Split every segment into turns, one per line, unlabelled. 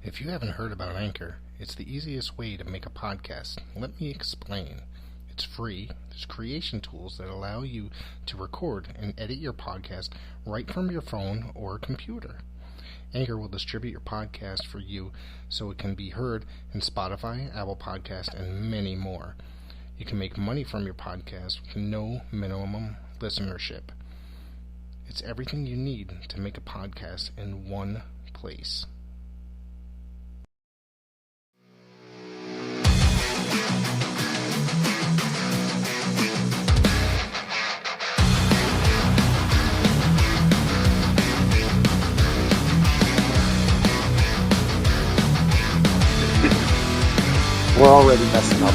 If you haven't heard about Anchor, it's the easiest way to make a podcast. Let me explain. It's free. There's creation tools that allow you to record and edit your podcast right from your phone or computer. Anchor will distribute your podcast for you so it can be heard in Spotify, Apple Podcast, and many more. You can make money from your podcast with no minimum listenership. It's everything you need to make a podcast in one place.
We're already messing up.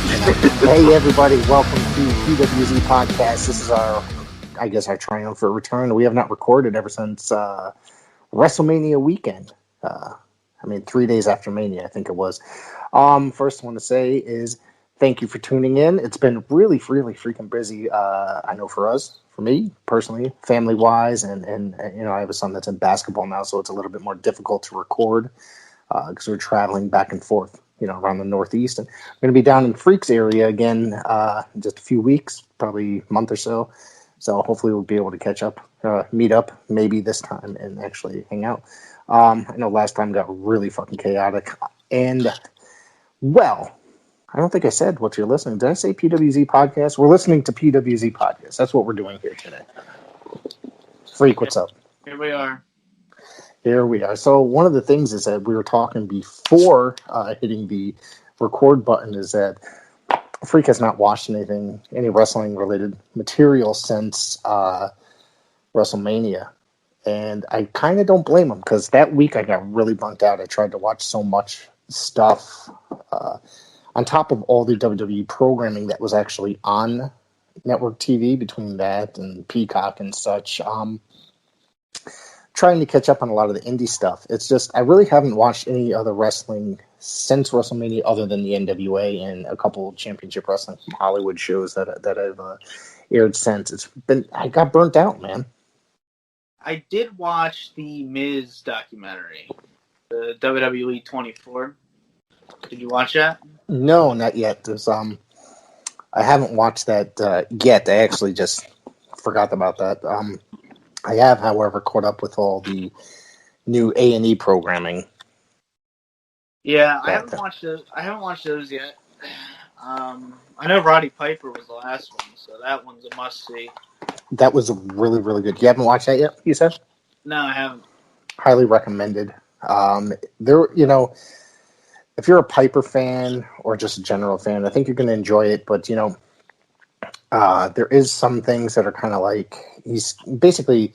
Hey, everybody. Welcome to PWZ Podcast. This is our triumphant return. We have not recorded ever since WrestleMania weekend. 3 days after Mania, I think it was. First I want to say is thank you for tuning in. It's been really freaking busy. I know for us, for me, personally, family-wise, and I have a son that's in basketball now, so it's a little bit more difficult to record because we're traveling back and forth, around the Northeast. And I'm going to be down in Freaks area again in just a few weeks, probably a month or so. So hopefully we'll be able to catch up, meet up maybe this time and actually hang out. I know last time got really fucking chaotic. And, well, I don't think I said what you're listening. Did I say PWZ Podcast? We're listening to PWZ Podcast. That's what we're doing here today. Freak, what's up?
Here we are.
Here we are. So one of the things is that we were talking before hitting the record button is that Freak has not watched any wrestling-related material since WrestleMania. And I kind of don't blame him because that week I got really bunked out. I tried to watch so much stuff on top of all the WWE programming that was actually on network TV between that and Peacock and such. Trying to catch up on a lot of the indie stuff. It's just, I really haven't watched any other wrestling since WrestleMania other than the NWA and a couple championship wrestling from Hollywood shows that I've aired since. I got burnt out, man.
I did watch the Miz documentary, the WWE 24. Did you watch that?
No, not yet. I haven't watched that yet. I actually just forgot about that. I have, however, caught up with all the new A&E programming.
Yeah, I haven't watched those yet. I know Roddy Piper was the last one, so that one's a must-see.
That was really good. You haven't watched that yet, you said?
No, I haven't.
Highly recommended. If you're a Piper fan or just a general fan, I think you're going to enjoy it, but, there is some things that are kind of like, he's basically,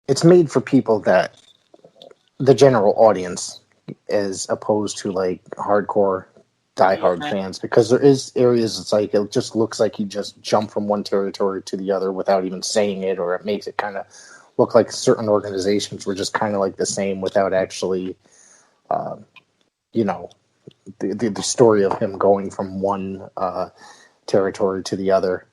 it's made for people that, the general audience, as opposed to like hardcore, diehard fans, because there is areas it's like, it just looks like he just jumped from one territory to the other without even saying it, or it makes it kind of look like certain organizations were just kind of like the same without actually, the story of him going from one, territory to the other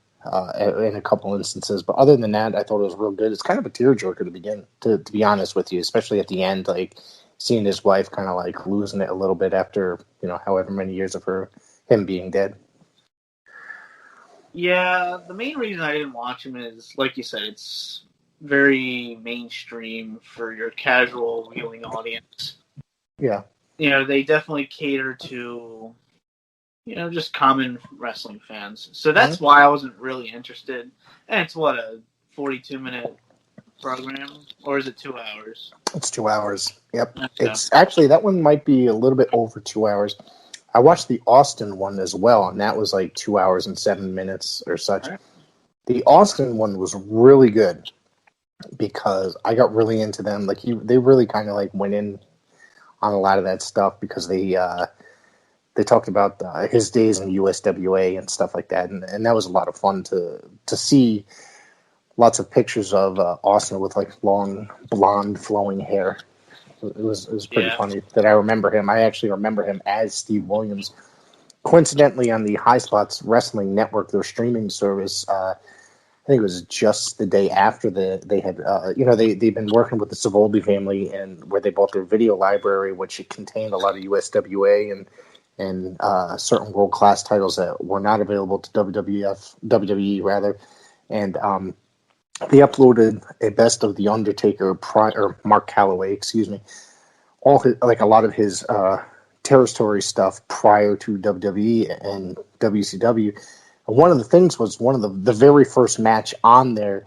in a couple instances, but other than that, I thought it was real good. It's kind of a tearjerker to begin, to be honest with you, especially at the end, like seeing his wife kind of like losing it a little bit after however many years of him being dead.
Yeah, the main reason I didn't watch him is, like you said, it's very mainstream for your casual viewing audience.
Yeah,
they definitely cater to just common wrestling fans. So that's why I wasn't really interested. And it's a 42-minute program? Or is it 2 hours?
It's 2 hours. Yep.
Okay.
It's actually, that one might be a little bit over 2 hours. I watched the Austin one as well, and that was like 2 hours and 7 minutes or such. Right. The Austin one was really good because I got really into them. Like they really kind of like went in on a lot of that stuff because they talked about his days in USWA and stuff like that, and that was a lot of fun to see. Lots of pictures of Austin with like long blonde flowing hair. It was pretty funny that I remember him. I actually remember him as Steve Williams. Coincidentally, on the High Spots Wrestling Network, their streaming service, I think it was just the day after they had, they've been working with the Savoldi family, and where they bought their video library, which it contained a lot of USWA and certain world class titles that were not available to WWE rather, and they uploaded a best of the Undertaker or Mark Calloway, excuse me, all his, like a lot of his territory stuff prior to WWE and WCW. And one of the things was one of the very first match on there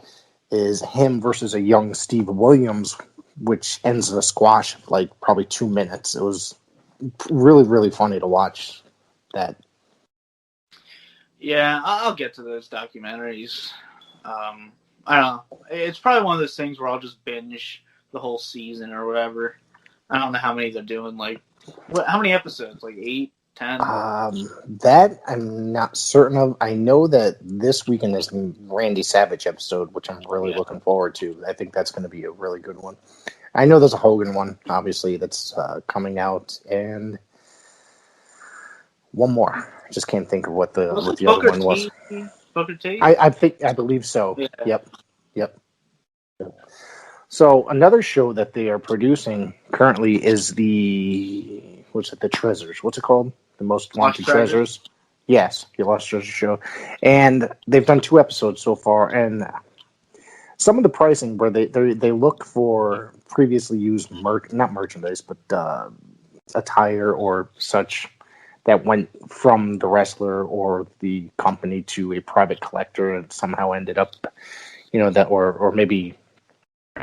is him versus a young Steve Williams, which ends in a squash of like probably 2 minutes. It was really, really funny to watch that.
Yeah, I'll get to those documentaries. I don't know. It's probably one of those things where I'll just binge the whole season or whatever. I don't know how many they're doing. Like, how many episodes? Like 8, 10?
That I'm not certain of. I know that this weekend there's a Randy Savage episode, which I'm really looking forward to. I think that's going to be a really good one. I know there's a Hogan one, obviously, that's coming out, and one more. I just can't think of what the other one was.
Booker T?
I believe so. Yeah. Yep. So another show that they are producing currently is the Treasures. What's it called? The Most Wanted Treasures. Yes, the Lost Treasure show, and they've done 2 episodes so far, and some of the pricing where they look for previously used not merchandise, but attire or such that went from the wrestler or the company to a private collector and somehow ended up, that or maybe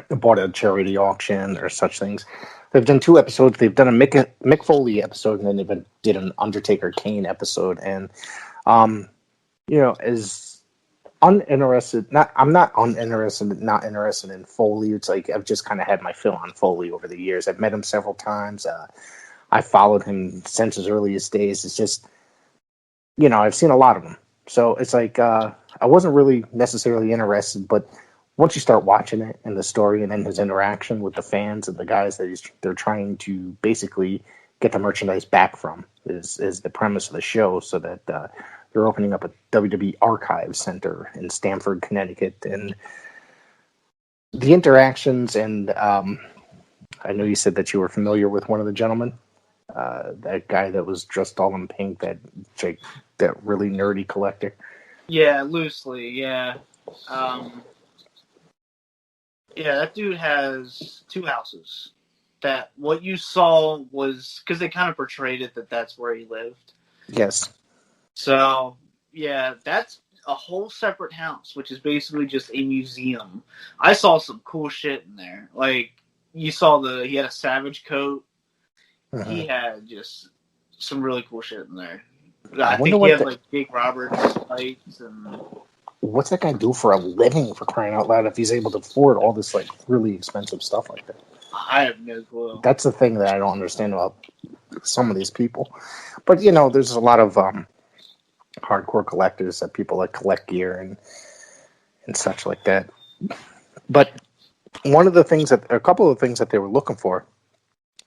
bought at a charity auction or such things. They've done 2 episodes. They've done a Mick Foley episode, and then they did an Undertaker Kane episode. And, as uninterested, I'm not interested in Foley. It's like I've just kind of had my fill on Foley over the years. I've met him several times. I followed him since his earliest days. It's just, I've seen a lot of him. So it's like I wasn't really necessarily interested, but once you start watching it and the story and then his interaction with the fans and the guys that they're trying to basically get the merchandise back from is the premise of the show, so that they're opening up a WWE Archive Center in Stamford, Connecticut. And the interactions, and I know you said that you were familiar with one of the gentlemen, that guy that was dressed all in pink, that really nerdy collector.
Yeah, loosely, yeah. Yeah, that dude has 2 houses. That what you saw was because they kind of portrayed it that that's where he lived.
Yes.
So yeah, that's a whole separate house, which is basically just a museum. I saw some cool shit in there. Like you saw he had a Savage coat. Uh-huh. He had just some really cool shit in there. I think he had like Jake Roberts fights and.
What's that guy do for a living, for crying out loud, if he's able to afford all this like really expensive stuff like that?
I have no clue.
That's the thing that I don't understand about some of these people. But there's a lot of hardcore collectors, that people that collect gear and such like that. But a couple of the things that they were looking for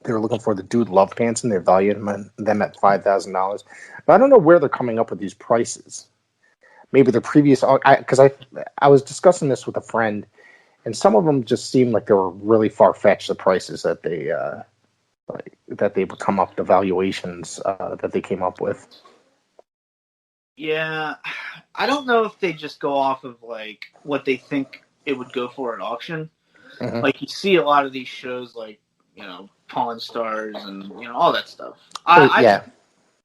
the Dude Love Pants, and they valued them at $5,000. But I don't know where they're coming up with these prices. Maybe the previous, because I was discussing this with a friend, and some of them just seemed like they were really far fetched. The prices that they would come up, the valuations that they came up with.
Yeah, I don't know if they just go off of like what they think it would go for at auction. Mm-hmm. Like you see a lot of these shows, like Pawn Stars and all that stuff.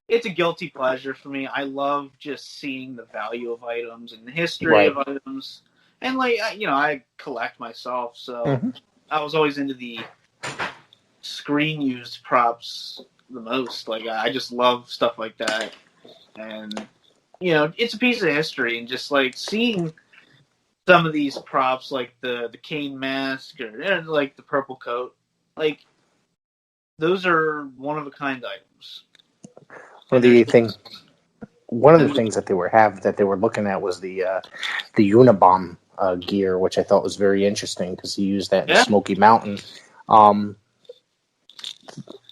It's a guilty pleasure for me. I love just seeing the value of items and the history of items. And, I collect myself, so mm-hmm. I was always into the screen-used props the most. Like, I just love stuff like that. And, it's a piece of history. And just, seeing some of these props, like the Kane mask or, like, the purple coat, those are one-of-a-kind items.
One of the things that they were looking at was the Unabomb gear, which I thought was very interesting because he used that in Smoky Mountain.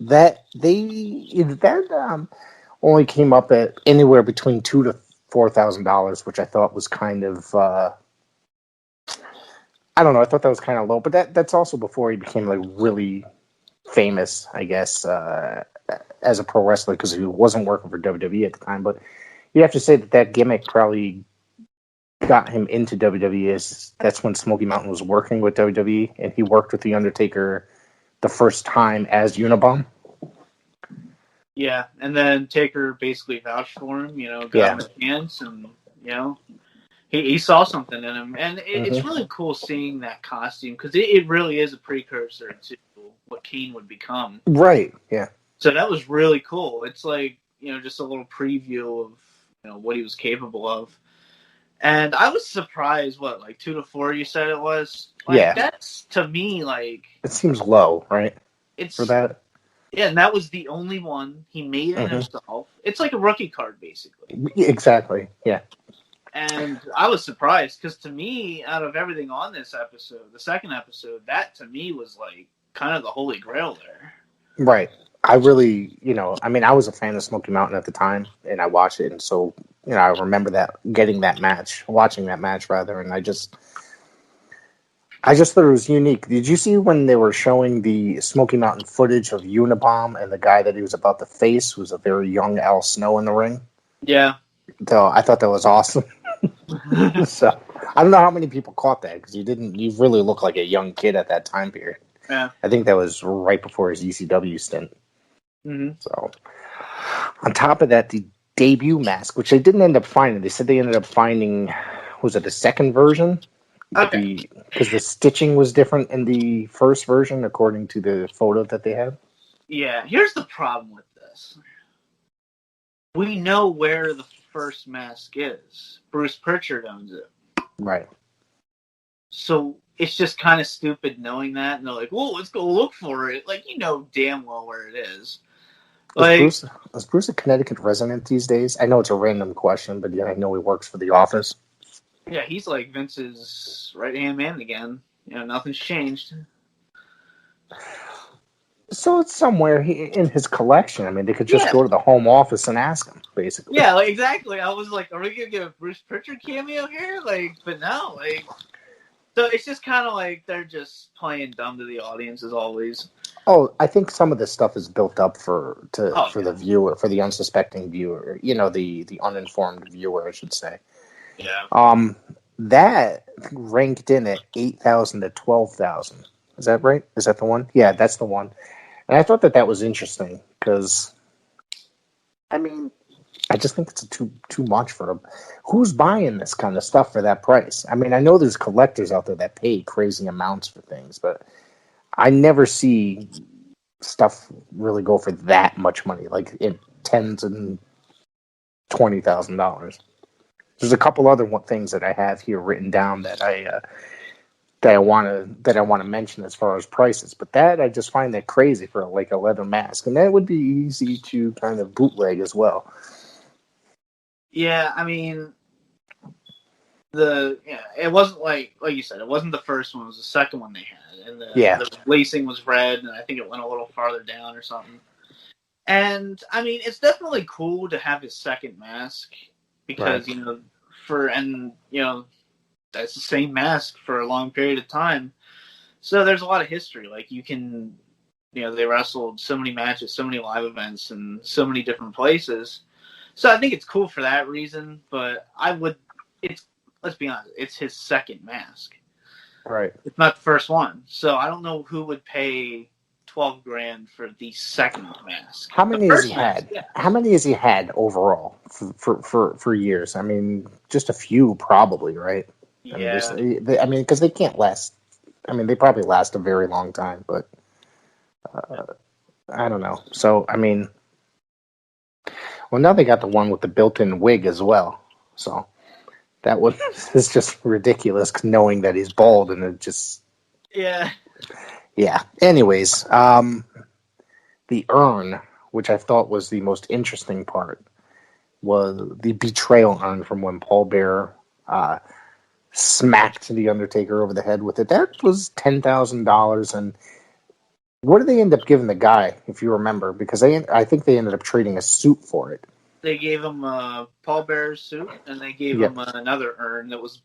That only came up at anywhere between $2,000 to $4,000, which I thought was kind of I don't know. I thought that was kind of low, but that's also before he became like really famous, I guess, as a pro wrestler because he wasn't working for WWE at the time. But you have to say that gimmick probably got him into WWE. That's when Smoky Mountain was working with WWE, and he worked with The Undertaker the first time as Unabomb.
Yeah, and then Taker basically vouched for him, got him a chance, and, he saw something in him. And it's really cool seeing that costume, because it really is a precursor to what Kane would become.
Right, yeah.
So that was really cool. It's like, just a little preview of, what he was capable of. And I was surprised, like 2 to 4 you said it was? Like,
yeah.
That's, to me, like...
It seems low, right? For that?
Yeah, and that was the only one. He made it himself. It's like a rookie card, basically.
Exactly, yeah.
And I was surprised, because to me, out of everything on this episode, the second episode, that to me was like kind of the holy grail there.
Right. I really, I was a fan of Smoky Mountain at the time, and I watched it, and so, I remember watching that match, rather, and I just thought it was unique. Did you see when they were showing the Smoky Mountain footage of Unabomb and the guy that he was about to face was a very young Al Snow in the ring?
Yeah.
So I thought that was awesome. So I don't know how many people caught that because you really looked like a young kid at that time period.
Yeah.
I think that was right before his ECW stint.
Mm-hmm.
So on top of that, the debut mask, which they didn't end up finding, they said they ended up finding, was it the second version?
Okay.
Because the stitching was different in the first version, according to the photo that they had.
Yeah, here's the problem with this. We know where the first mask is. Bruce Pritchard owns it.
Right.
So it's just kind of stupid knowing that, and they're like, "Well, let's go look for it." Like, damn well where it is.
Is Bruce a Connecticut resident these days? I know it's a random question, but I know he works for the office.
Yeah, he's like Vince's right-hand man again. Nothing's changed.
So it's somewhere in his collection. I mean, they could just go to the home office and ask him, basically.
Yeah, exactly. I was like, are we going to get a Bruce Pritchard cameo here? But no, so it's just kind of like they're just playing dumb to the audience as always.
Oh, I think some of this stuff is built up for the viewer, for the unsuspecting viewer, the uninformed viewer, I should say.
Yeah.
That ranked in at 8,000 to 12,000. Is that right? Is that the one? Yeah, that's the one. And I thought that was interesting because, I just think it's too much for them. Who's buying this kind of stuff for that price? I know there's collectors out there that pay crazy amounts for things, but I never see stuff really go for that much money, like in tens and $20,000. There's a couple other things that I have here written down that I want to mention as far as prices, but that I just find that crazy for like a leather mask, and that would be easy to kind of bootleg as well.
Yeah, it wasn't like you said, it wasn't the first one; it was the second one they had, and the lacing was red, and I think it went a little farther down or something. And it's definitely cool to have his second mask because that's the same mask for a long period of time. So there's a lot of history. Like you can, they wrestled so many matches, so many live events, and so many different places. So I think it's cool for that reason. But let's be honest, it's his second mask.
Right.
It's not the first one. So I don't know who would pay $12,000 for the second mask.
How many has he had? Yeah. How many has he had overall for years? Just a few probably, right?
Yeah.
Because they can't last. They probably last a very long time, but I don't know. So, well, now they got the one with the built-in wig as well. So that one is just ridiculous, knowing that he's bald, and it just
yeah.
Anyways, the urn, which I thought was the most interesting part, was the betrayal urn from when Paul Bearer smacked the Undertaker over the head with it. That was $10,000. And what did they end up giving the guy, if you remember? Because I think they ended up trading a suit for it.
They gave him Paul Bearer's suit, and they gave him another urn that was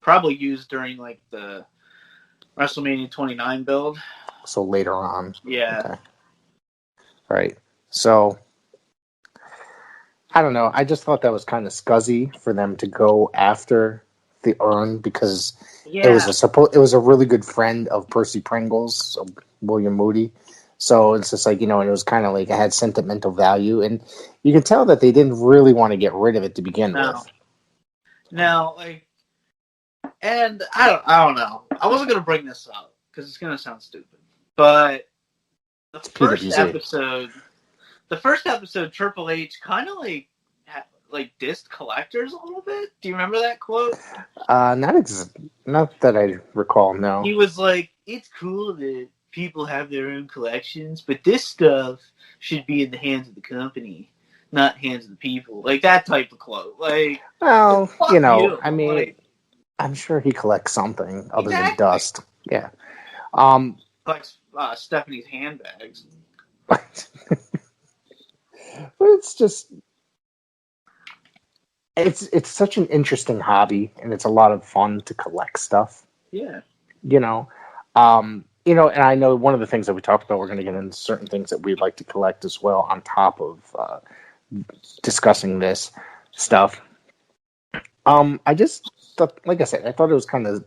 probably used during like the WrestleMania 29 build.
So later on.
Yeah.
Okay. Right. So, I don't know. I just thought that was kind of scuzzy for them to go after the urn because it was a really good friend of Percy Pringle's, William Moody. So it's just like, and it was kind of like it had sentimental value, and you can tell that they didn't really want to get rid of it to begin with.
No, and I don't know. I wasn't gonna bring this up because it's gonna sound stupid, but the first episode, Triple H kind of dissed collectors a little bit. Do you remember that quote?
Not that I recall. No.
He was like, "It's cool that people have their own collections, but this stuff should be in the hands of the company, not hands of the people." Like that type of quote. Like,
well,
you.
I mean, I'm sure he collects something other than
Exactly.
dust. Yeah.
Collects Stephanie's handbags.
But it's just it's such an interesting hobby, and it's a lot of fun to collect stuff.
Yeah.
And I know one of the things that we talked about, we're going to get into certain things that we'd like to collect as well on top of discussing this stuff. I just thought, like I said, I thought it was kind of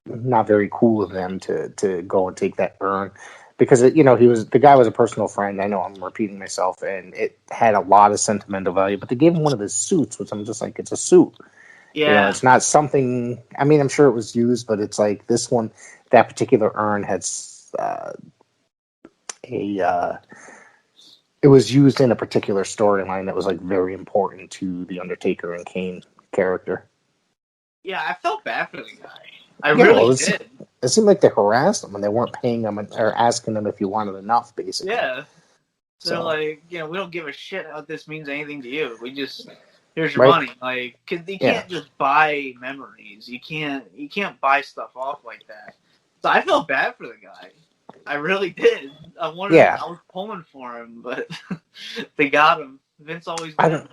not very cool of them to go and take that urn because the guy was a personal friend. I know I'm repeating myself, and it had a lot of sentimental value. But they gave him one of his suits, which I'm just like, it's a suit.
Yeah,
it's not something. I mean, I'm sure it was used, but it's like this one. That particular urn had it was used in a particular storyline that was like very important to the Undertaker and Kane character.
Yeah, I felt bad for the guy. I really did.
It seemed like they harassed him and they weren't paying him or asking him if he wanted enough, basically.
Yeah. They're like, we don't give a shit how this means anything to you. We just, here's your money. Like, cause you can't just buy memories. You can't buy stuff off like that. So I felt bad for the guy. I really did. I was pulling for him, but they got him. Vince always wins.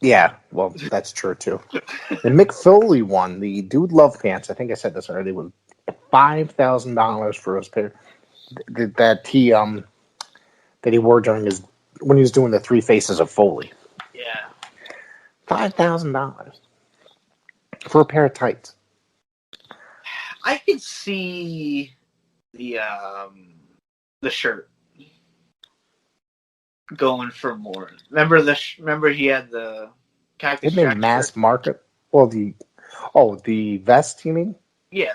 Yeah, well, that's true too. The Mick Foley one, the Dude Love Pants, I think I said this already, was $5,000 for his pair that he wore when he was doing the Three Faces of Foley.
Yeah.
$5,000 for a pair of tights.
I could see the shirt going for more. Remember he had the Cactus Jack
shirt? Mass market. Well, the vest, you mean?
Yeah,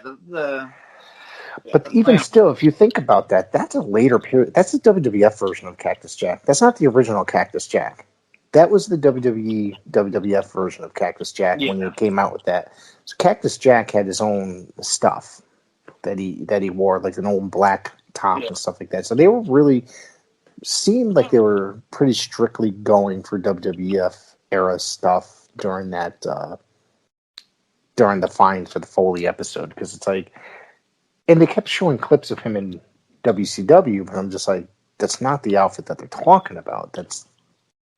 but even still, if you think about that, that's a later period. That's the WWF version of Cactus Jack. That's not the original Cactus Jack. That was the WWF version of Cactus Jack when he came out with that. So Cactus Jack had his own stuff that he wore, like an old black top and stuff like that. So they were really seemed like they were pretty strictly going for WWF era stuff during that during the Find for the Foley episode, because it's like, and they kept showing clips of him in WCW, but I'm just like, that's not the outfit that they're talking about.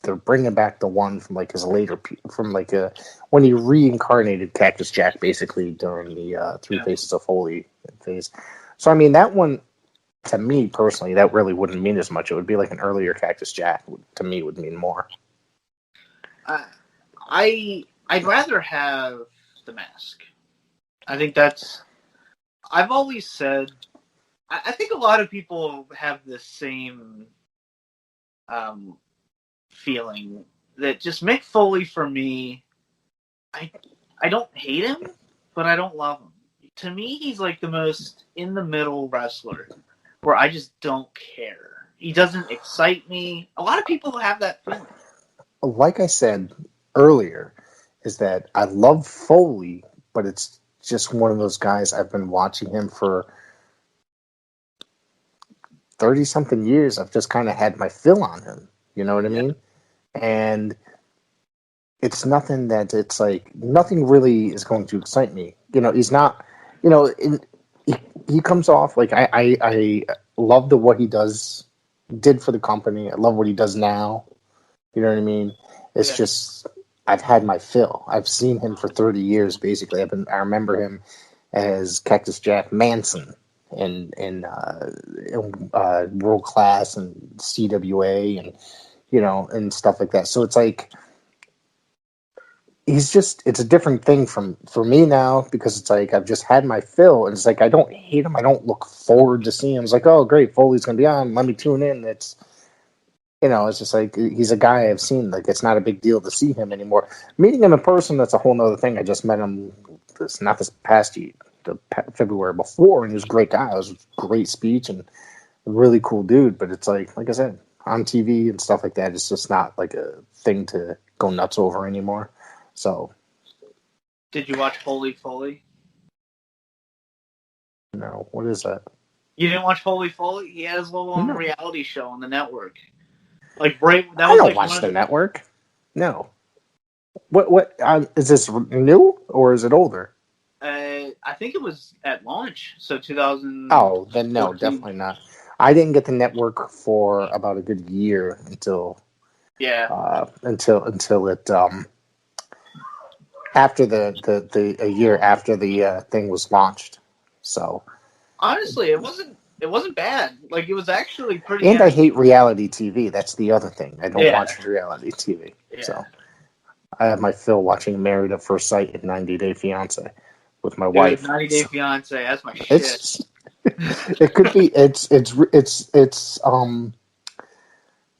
They're bringing back the one from like his later, when he reincarnated Cactus Jack basically during the Three Faces of Foley phase. So I mean, that one, to me personally, that really wouldn't mean as much. It would be like an earlier Cactus Jack. To me, would mean more.
I'd rather have the mask. I think I've always said, I think a lot of people have the same feeling that just Mick Foley, for me, I don't hate him, but I don't love him. To me, he's like the most in the middle wrestler where I just don't care. He doesn't excite me. A lot of people have that feeling.
Like I said earlier, is that I love Foley, but it's just one of those guys. I've been watching him for 30-something years. I've just kind of had my fill on him. You know what I mean? And it's nothing that it's like, nothing really is going to excite me. He's not, he comes off like, I love what he did for the company. I love what he does now. You know what I mean? It's just, I've had my fill. I've seen him for 30 years, basically. I remember him as Cactus Jack Manson World Class and CWA and and stuff like that. So it's like it's a different thing for me now, because it's like I've just had my fill, and it's like I don't hate him. I don't look forward to seeing him. It's like, oh great, Foley's gonna be on. Let me tune in. It's it's just like he's a guy I've seen. Like, it's not a big deal to see him anymore. Meeting him in person, that's a whole nother thing. I just met him not this past year, the February before, and he was a great guy. It was a great speech and a really cool dude. But it's like I said, on TV and stuff like that, it's just not like a thing to go nuts over anymore. So,
did you watch Holy Foley?
No, what is that?
You didn't watch Holy Foley? He had his little reality show on the network. Like
I don't watch the network. No. What is this new or is it older?
I think it was at launch, so 2000.
Oh, then no, definitely not. I didn't get the network for about a good year until until it after a year after the thing was launched. So
honestly, it wasn't bad. Like, it was actually pretty.
And I hate reality TV. That's the other thing. I don't watch reality TV. Yeah. So I have my fill watching Married at First Sight and 90 Day Fiance with my wife.
90 Day Fiance, that's my shit.
It could be. It's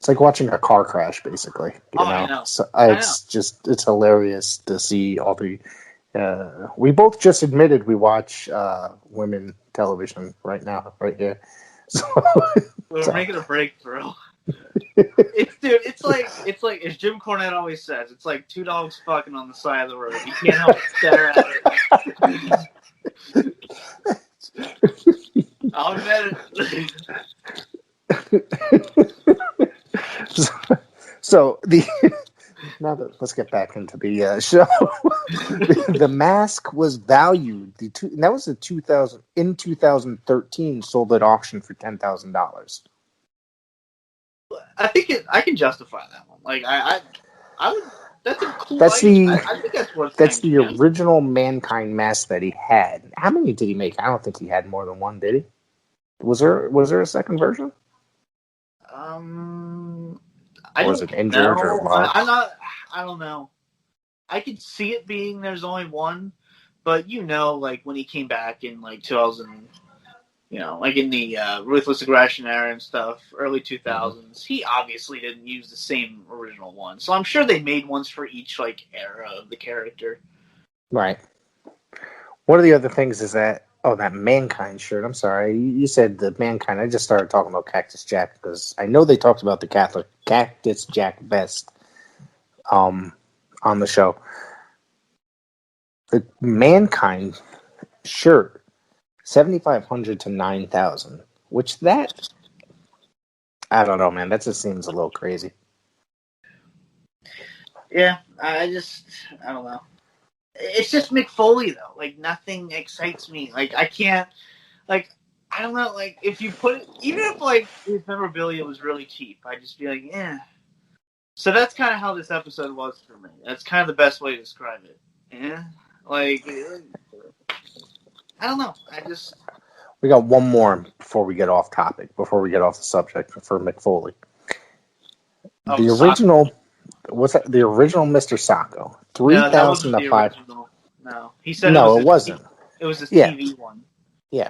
like watching a car crash, basically.
I know.
So it's hilarious to see all the. We both just admitted we watch women television right now, right here. So,
we're making a breakthrough. It's like as Jim Cornette always says, it's like two dogs fucking on the side of the road. You can't help but stare at it. I'll admit
it. So let's get back into the show. The Mask was valued. That was in 2013, sold at auction for $10,000.
I think I can justify that one. Like I would. That's a cool.
I think
that's worth.
That's the original Mankind mask that he had. How many did he make? I don't think he had more than one. Did he? Was there a second version? Was it injured or what?
I don't know. I could see it being there's only one, but like when he came back in like 2000, like in the Ruthless Aggression era and stuff, early 2000s, he obviously didn't use the same original one. So I'm sure they made ones for each like era of the character.
Right. One of the other things is that that Mankind shirt. I'm sorry, you said the Mankind. I just started talking about Cactus Jack because I know they talked about the Cactus Jack vest on the show. The Mankind shirt, 7,500 to 9,000. Which I don't know, man. That just seems a little crazy.
Yeah, I don't know. It's just Mick Foley, though. Like, nothing excites me. Like, I can't, like, I don't know, like, if you put it, even if, like, his memorabilia was really cheap, I'd just be like, eh. So that's kind of how this episode was for me. That's kind of the best way to describe it. Yeah. Like, I don't know.
We got one more before we get off topic, before we get off the subject for Mick Foley. The original... What's that? The original Mr. Sacco, 3,000 to 5.
No, he said
no, it wasn't.
It was his TV one.
Yeah.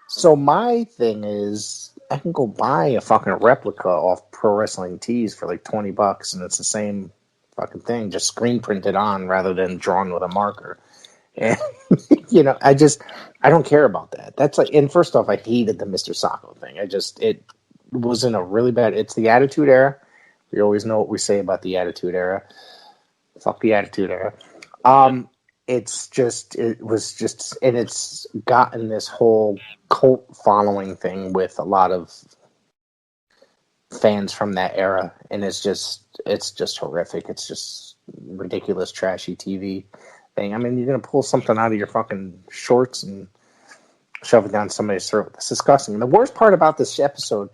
So my thing is, I can go buy a fucking replica off Pro Wrestling Tees for like $20, and it's the same fucking thing, just screen printed on rather than drawn with a marker. And I don't care about that. That's like, and first off, I hated the Mr. Sacco thing. It was in a really bad. It's the Attitude Era. We always know what we say about the Attitude Era. Fuck the Attitude Era. And it's gotten this whole cult following thing with a lot of fans from that era, and it's just horrific. It's just ridiculous, trashy TV thing. I mean, you're gonna pull something out of your fucking shorts and shove it down somebody's throat. It's disgusting. And the worst part about this episode,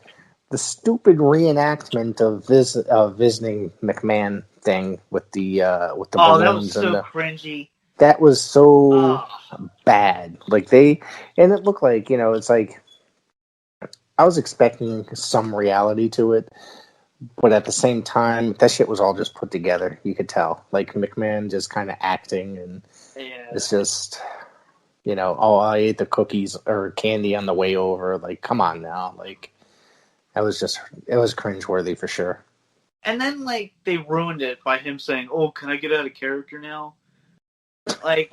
the stupid reenactment of visiting McMahon thing with the balloons.
Oh, that was so cringy.
That was so
Oh,
bad. And it looked like, it's like, I was expecting some reality to it, but at the same time, that shit was all just put together. You could tell. Like, McMahon just kind of acting, and
yeah.
it's just, oh, I ate the cookies or candy on the way over. Like, come on now. Like, it was cringeworthy for sure.
And then, like, they ruined it by him saying, "Oh, can I get out of character now?" Like,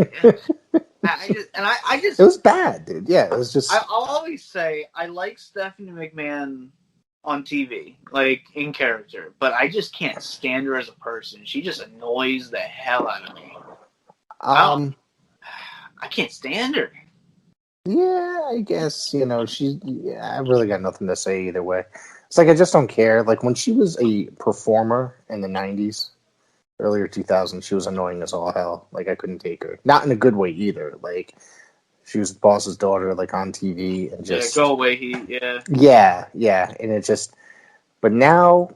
I
It
just,
was bad, dude. Yeah, it was just.
I'll always say I like Stephanie McMahon on TV, like in character, but I just can't stand her as a person. She just annoys the hell out of me. I can't stand her.
Yeah, I guess, I really got nothing to say either way. It's like, I just don't care. Like, when she was a performer in the 90s, earlier 2000s, she was annoying as all hell. Like, I couldn't take her. Not in a good way either. Like, she was the boss's daughter, like, on TV, and
Yeah,
just.
go away, Heat. Yeah.
Yeah, and it just. But now,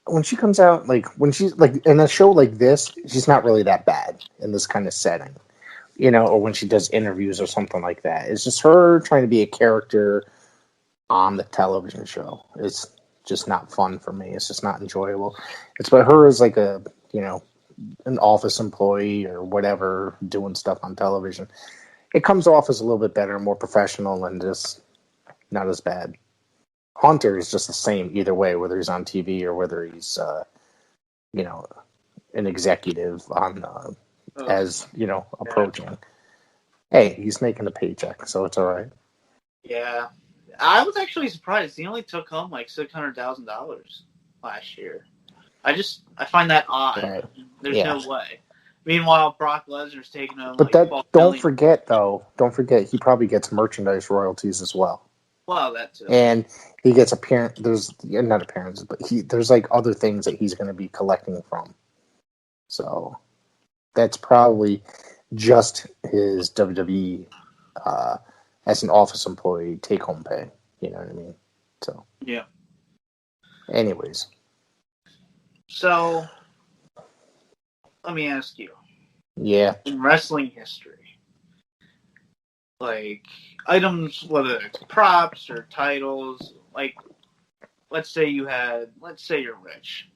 when she comes out, like, when she's, like, in a show like this, she's not really that bad in this kind of setting. Or when she does interviews or something like that. It's just her trying to be a character on the television show. It's just not fun for me. It's just not enjoyable. It's about her as like an office employee or whatever doing stuff on television. It comes off as a little bit better, more professional, and just not as bad. Hunter is just the same either way, whether he's on TV or whether he's, an executive on, approaching. Hey, he's making a paycheck, so it's all right.
Yeah. I was actually surprised. He only took home like $600,000 last year. I find that odd.
Right.
There's
Yeah.
no way. Meanwhile, Brock Lesnar's taking home
But
like
that
12
don't
million.
forget, he probably gets merchandise royalties as well.
Well, that too.
And he gets not appearances, but there's like other things that he's going to be collecting from. So that's probably just his WWE as an office employee take home pay. You know what I mean? So
Yeah.
anyways.
So let me ask you.
Yeah.
In wrestling history, like items, whether it's props or titles, like let's say you're rich.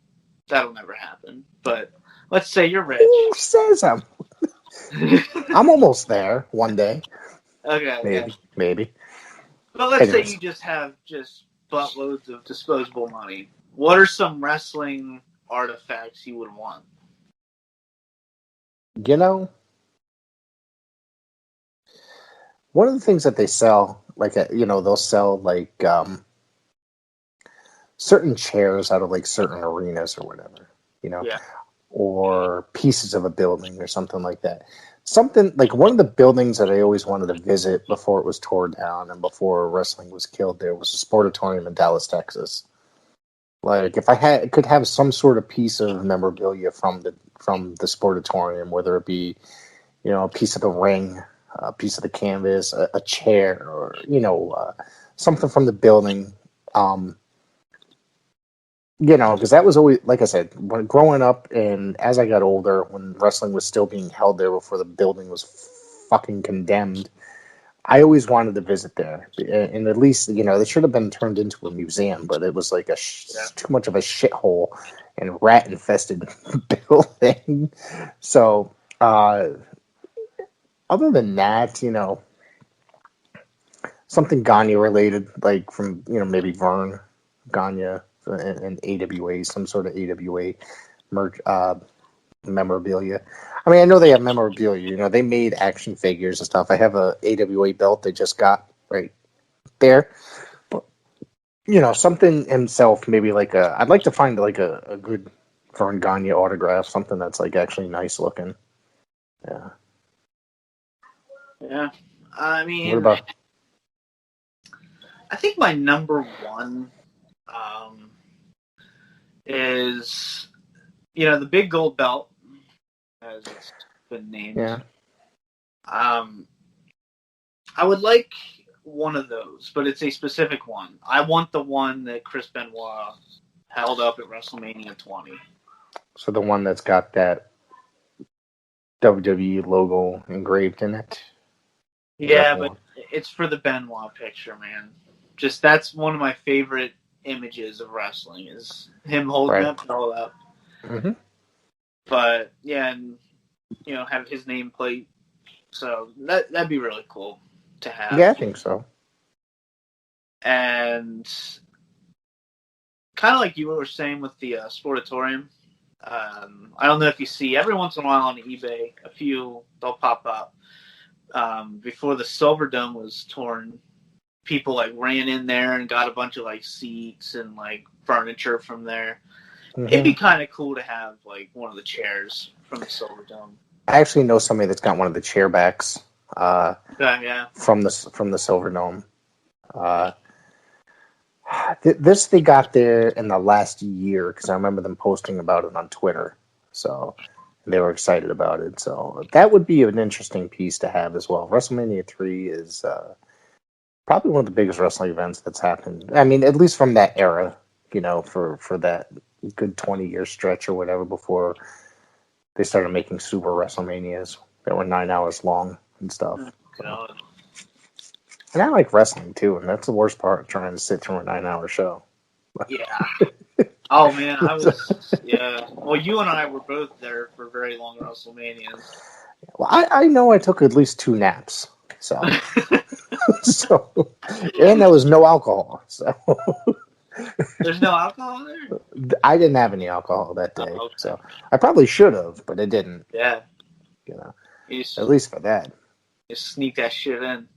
That'll never happen. But let's say you're rich.
Who says I'm almost there one day.
Okay.
Maybe.
But let's say
Anyways.
you just have buttloads of disposable money. What are some wrestling artifacts you would want?
One of the things that they sell, like, they'll sell like certain chairs out of like certain arenas or whatever,
Yeah.
or pieces of a building or something like that. Something like one of the buildings that I always wanted to visit before it was torn down and before wrestling was killed there was a sportatorium in Dallas, Texas. Like, if I could have some sort of piece of memorabilia from the sportatorium, whether it be, a piece of the ring, a piece of the canvas, a chair, or something from the building. Because that was always, like I said, when growing up and as I got older, when wrestling was still being held there before the building was fucking condemned, I always wanted to visit there. And at least, they should have been turned into a museum, but it was like too much of a shithole and rat-infested building. So, other than that, something Gagne related, like from, maybe Vern Gagne and AWA, some sort of AWA memorabilia. I mean, I know they have memorabilia. They made action figures and stuff. I have a AWA belt they just got right there. But, something himself, maybe like I'd like to find like a good Vern Gagne autograph, something that's like actually nice looking. Yeah.
Yeah. I mean,
What about?
I think my number one is, the big gold belt, as it's been named.
Yeah.
I would like one of those, but it's a specific one. I want the one that Chris Benoit held up at WrestleMania 20.
So the one that's got that WWE logo engraved in it.
Yeah, but it's for the Benoit picture, man. Just that's one of my favorite images of wrestling is him holding that belt up.
Mm-hmm.
But yeah, and have his nameplate. So that'd be really cool to have.
Yeah, I think so.
And kind of like you were saying with the Sportatorium, I don't know if you see every once in a while on eBay, a few they'll pop up. Before the Silver Dome was torn, people like ran in there and got a bunch of like seats and like furniture from there. Mm-hmm. It'd be kind of cool to have like one of the chairs from the Silver Dome.
I actually know somebody that's got one of the chair backs.
Yeah.
From the Silver Dome. This they got there in the last year because I remember them posting about it on Twitter. So they were excited about it. So that would be an interesting piece to have as well. WrestleMania 3 is probably one of the biggest wrestling events that's happened. I mean, at least from that era, for that good 20-year stretch or whatever before they started making super WrestleManias that were 9 hours long and stuff.
Oh,
and I like wrestling too, and that's the worst part of trying to sit through a 9-hour show.
Yeah. Oh man, I was. Yeah. Well, you and I were both there for very long WrestleManias.
Well, I know I took at least 2 naps, so and there was no alcohol, so.
There's no alcohol there?
I didn't have any alcohol that day,
okay.
so I probably should have, but I didn't.
Yeah.
At least for that.
Just sneak that shit in.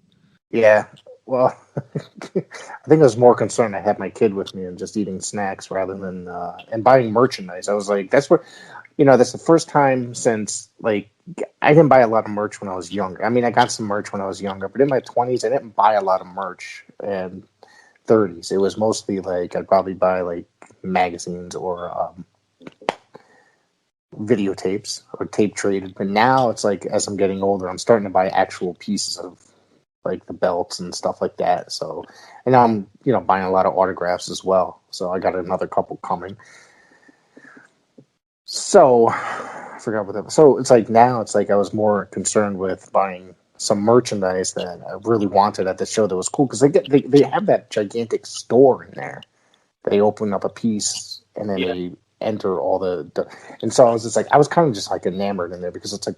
Yeah. Well, I think I was more concerned I had my kid with me and just eating snacks rather than and buying merchandise. I was like, that's where, that's the first time since, like, I didn't buy a lot of merch when I was younger. I mean, I got some merch when I was younger, but in my 20s, I didn't buy a lot of merch. And 30s, it was mostly like I'd probably buy like magazines or videotapes or tape traded. But now it's like as I'm getting older, I'm starting to buy actual pieces of like the belts and stuff like that. So, and now I'm buying a lot of autographs as well. So I got another couple coming. So I forgot what that was. So it's like now it's like I was more concerned with buying some merchandise that I really wanted at the show that was cool because they have that gigantic store in there. They open up a piece and then they enter all the and so I was just like I was kind of just like enamored in there because it's like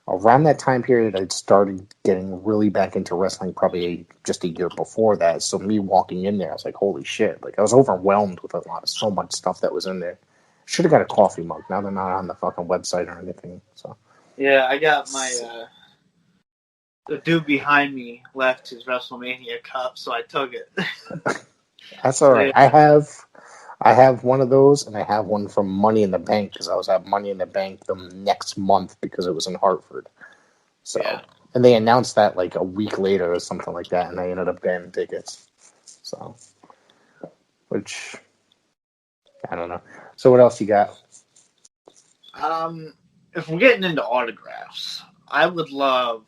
around that time period I'd started getting really back into wrestling probably just a year before that. So me walking in there, I was like, holy shit! Like I was overwhelmed with so much stuff that was in there. Should have got a coffee mug. Now they're not on the fucking website or anything. So
yeah, I got my. The dude behind me left his WrestleMania cup, so I took it.
That's all right. I have one of those, and I have one from Money in the Bank because I was at Money in the Bank the next month because it was in Hartford. So, and they announced that like a week later or something like that, and I ended up getting tickets. So, which I don't know. So, what else you got?
If we're getting into autographs, I would love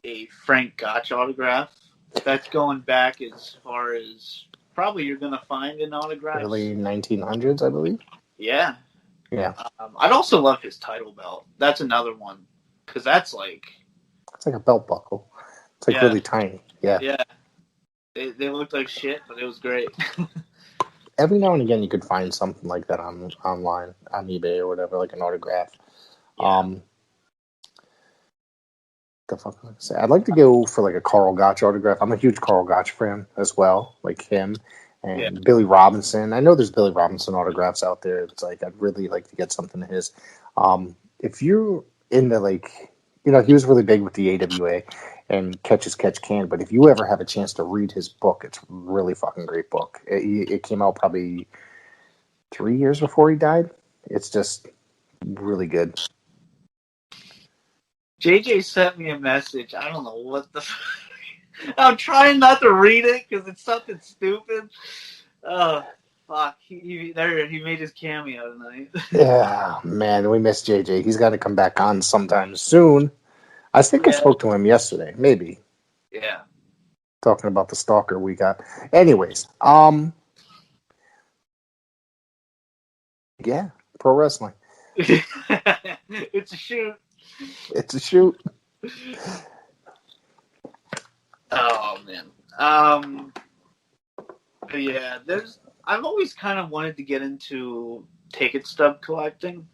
a Frank Gotch autograph. That's going back as far as probably you're going to find in autographs.
Early 1900s, I believe.
Yeah.
Yeah.
I'd also love his title belt. That's another one. Because that's like...
It's like a belt buckle. It's like really tiny. Yeah.
Yeah. They looked like shit, but it was great.
Every now and again, you could find something like that online, on eBay or whatever, like an autograph.
Yeah.
The fuck would I say? I'd like to go for like a Carl Gotch autograph. I'm a huge Carl Gotch fan as well, like him and Billy Robinson. I know there's Billy Robinson autographs out there. It's like I'd really like to get something of his. If you're into like, he was really big with the AWA and Catch as Catch Can. But if you ever have a chance to read his book, it's a really fucking great book. It came out probably 3 years before he died. It's just really good.
JJ sent me a message. I don't know what the I'm trying not to read it because it's something stupid. Oh, fuck. He made his cameo tonight.
Yeah, man, we miss JJ. He's got to come back on sometime soon. I think I spoke to him yesterday, maybe.
Yeah.
Talking about the stalker we got. Anyways, yeah, pro wrestling.
It's a shoot.
It's a shoot.
Oh man. Yeah, I've always kind of wanted to get into ticket stub collecting.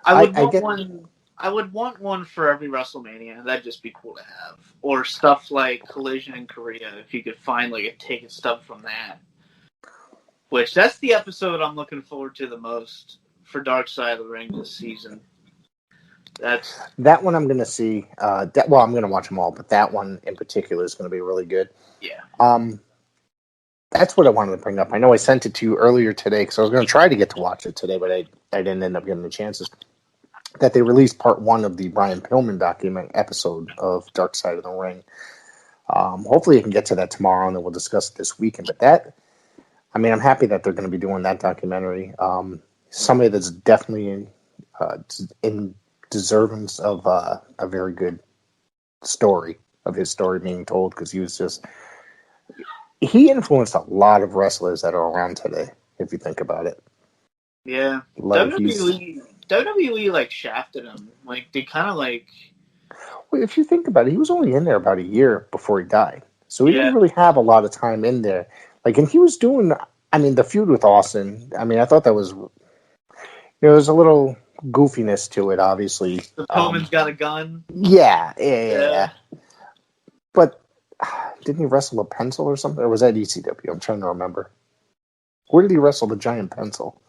I would want
get
one. I would want one for every WrestleMania. That'd just be cool to have. Or stuff like Collision in Korea, if you could find like a ticket stub from that. Which that's the episode I'm looking forward to the most for Dark Side of the Ring this season.
That one I'm going to see. I'm going to watch them all, but that one in particular is going to be really good.
Yeah.
That's what I wanted to bring up. I know I sent it to you earlier today because I was going to try to get to watch it today, but I didn't end up getting the chances. That they released part 1 of the Brian Pillman document episode of Dark Side of the Ring. Hopefully I can get to that tomorrow and then we'll discuss it this weekend. But I'm happy that they're going to be doing that documentary. Somebody that's definitely in deservings of a very good story, of his story being told, because he influenced a lot of wrestlers that are around today, if you think about it.
Yeah.
Like
WWE like shafted him. Like they kind of like.
Well, if you think about it, he was only in there about a year before he died, so he didn't really have a lot of time in there. Like, and he was doing. The feud with Austin. I thought that was. There was a little goofiness to it, obviously.
The Pillman's got a gun.
Yeah. But didn't he wrestle a pencil or something? Or was that ECW? I'm trying to remember. Where did he wrestle the giant pencil?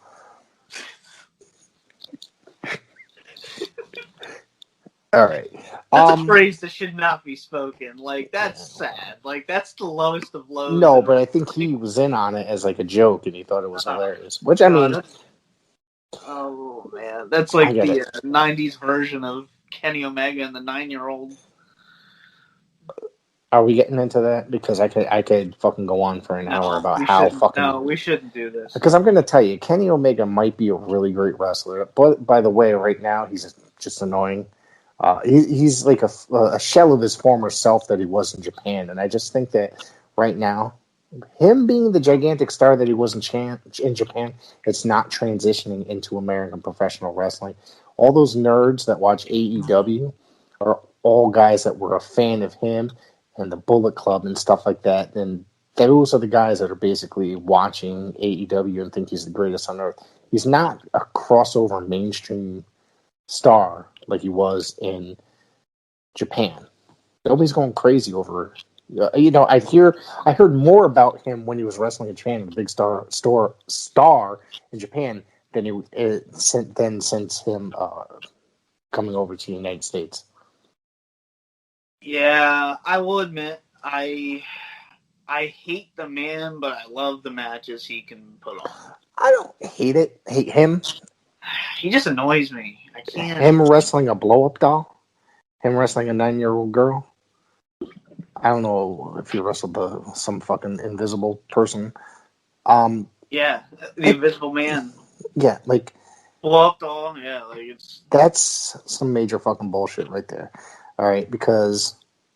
All right.
That's a phrase that should not be spoken. Like, that's sad. Like, that's the lowest of lows.
No, but I think he was in on it as like a joke, and he thought it was hilarious. Which,
oh, man. That's like the 90s version of Kenny Omega and the 9-year-old.
Are we getting into that? Because I could fucking go on for an hour about how fucking...
No, we shouldn't do this.
Because I'm going to tell you, Kenny Omega might be a really great wrestler. But, by the way, right now, he's just annoying. He's like a shell of his former self that he was in Japan. And I just think that right now, him being the gigantic star that he was in Japan, it's not transitioning into American professional wrestling. All those nerds that watch AEW are all guys that were a fan of him and the Bullet Club and stuff like that. And those are the guys that are basically watching AEW and think he's the greatest on earth. He's not a crossover mainstream star like he was in Japan. Nobody's going crazy over I heard more about him when he was wrestling in Japan, the big star in Japan, since him coming over to the United States.
Yeah, I will admit, I hate the man, but I love the matches he can put on.
I don't hate him.
He just annoys me. I can't.
Him wrestling a blow-up doll? Him wrestling a 9-year-old girl? I don't know if he wrestled some fucking invisible person.
Yeah, the Invisible Man.
Yeah, like...
Blow-up doll, yeah, like it's...
That's some major fucking bullshit right there. All right, because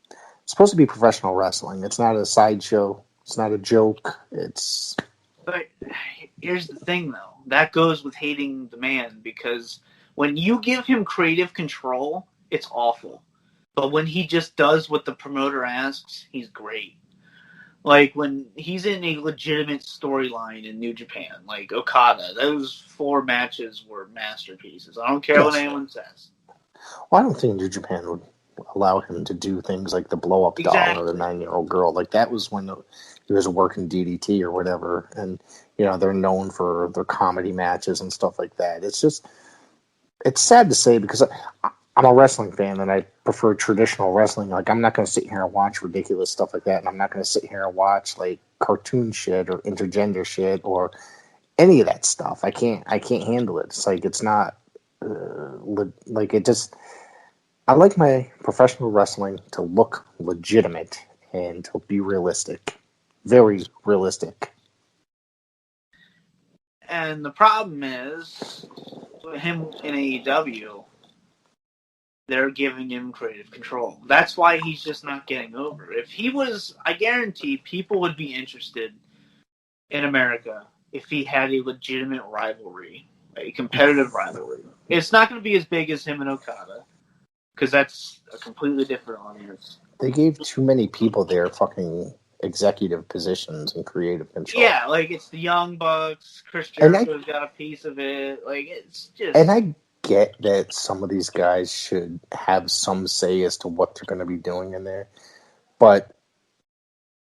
it's supposed to be professional wrestling. It's not a sideshow. It's not a joke. It's...
But here's the thing, though. That goes with hating the man, because when you give him creative control, it's awful. But when he just does what the promoter asks, he's great. Like, when he's in a legitimate storyline in New Japan, like Okada, those 4 matches were masterpieces. I don't care what anyone says.
Well, I don't think New Japan would allow him to do things like the blow-up doll or the 9-year-old girl. Like, that was when he was working DDT or whatever. And, they're known for their comedy matches and stuff like that. It's just... It's sad to say because... I'm a wrestling fan, and I prefer traditional wrestling. Like, I'm not going to sit here and watch ridiculous stuff like that, and I'm not going to sit here and watch, like, cartoon shit or intergender shit or any of that stuff. I can't handle it. It's like, it's not, like, it just... I like my professional wrestling to look legitimate and to be realistic. Very realistic.
And the problem is, him in AEW... they're giving him creative control. That's why he's just not getting over. If he was, I guarantee people would be interested in America if he had a legitimate rivalry a competitive rivalry. It's not going to be as big as him and Okada, because that's a completely different audience.
They gave too many people their fucking executive positions and creative control.
Yeah, like it's the Young Bucks. Chris Jericho's got a piece of it. Like it's just.
And I get that some of these guys should have some say as to what they're going to be doing in there, but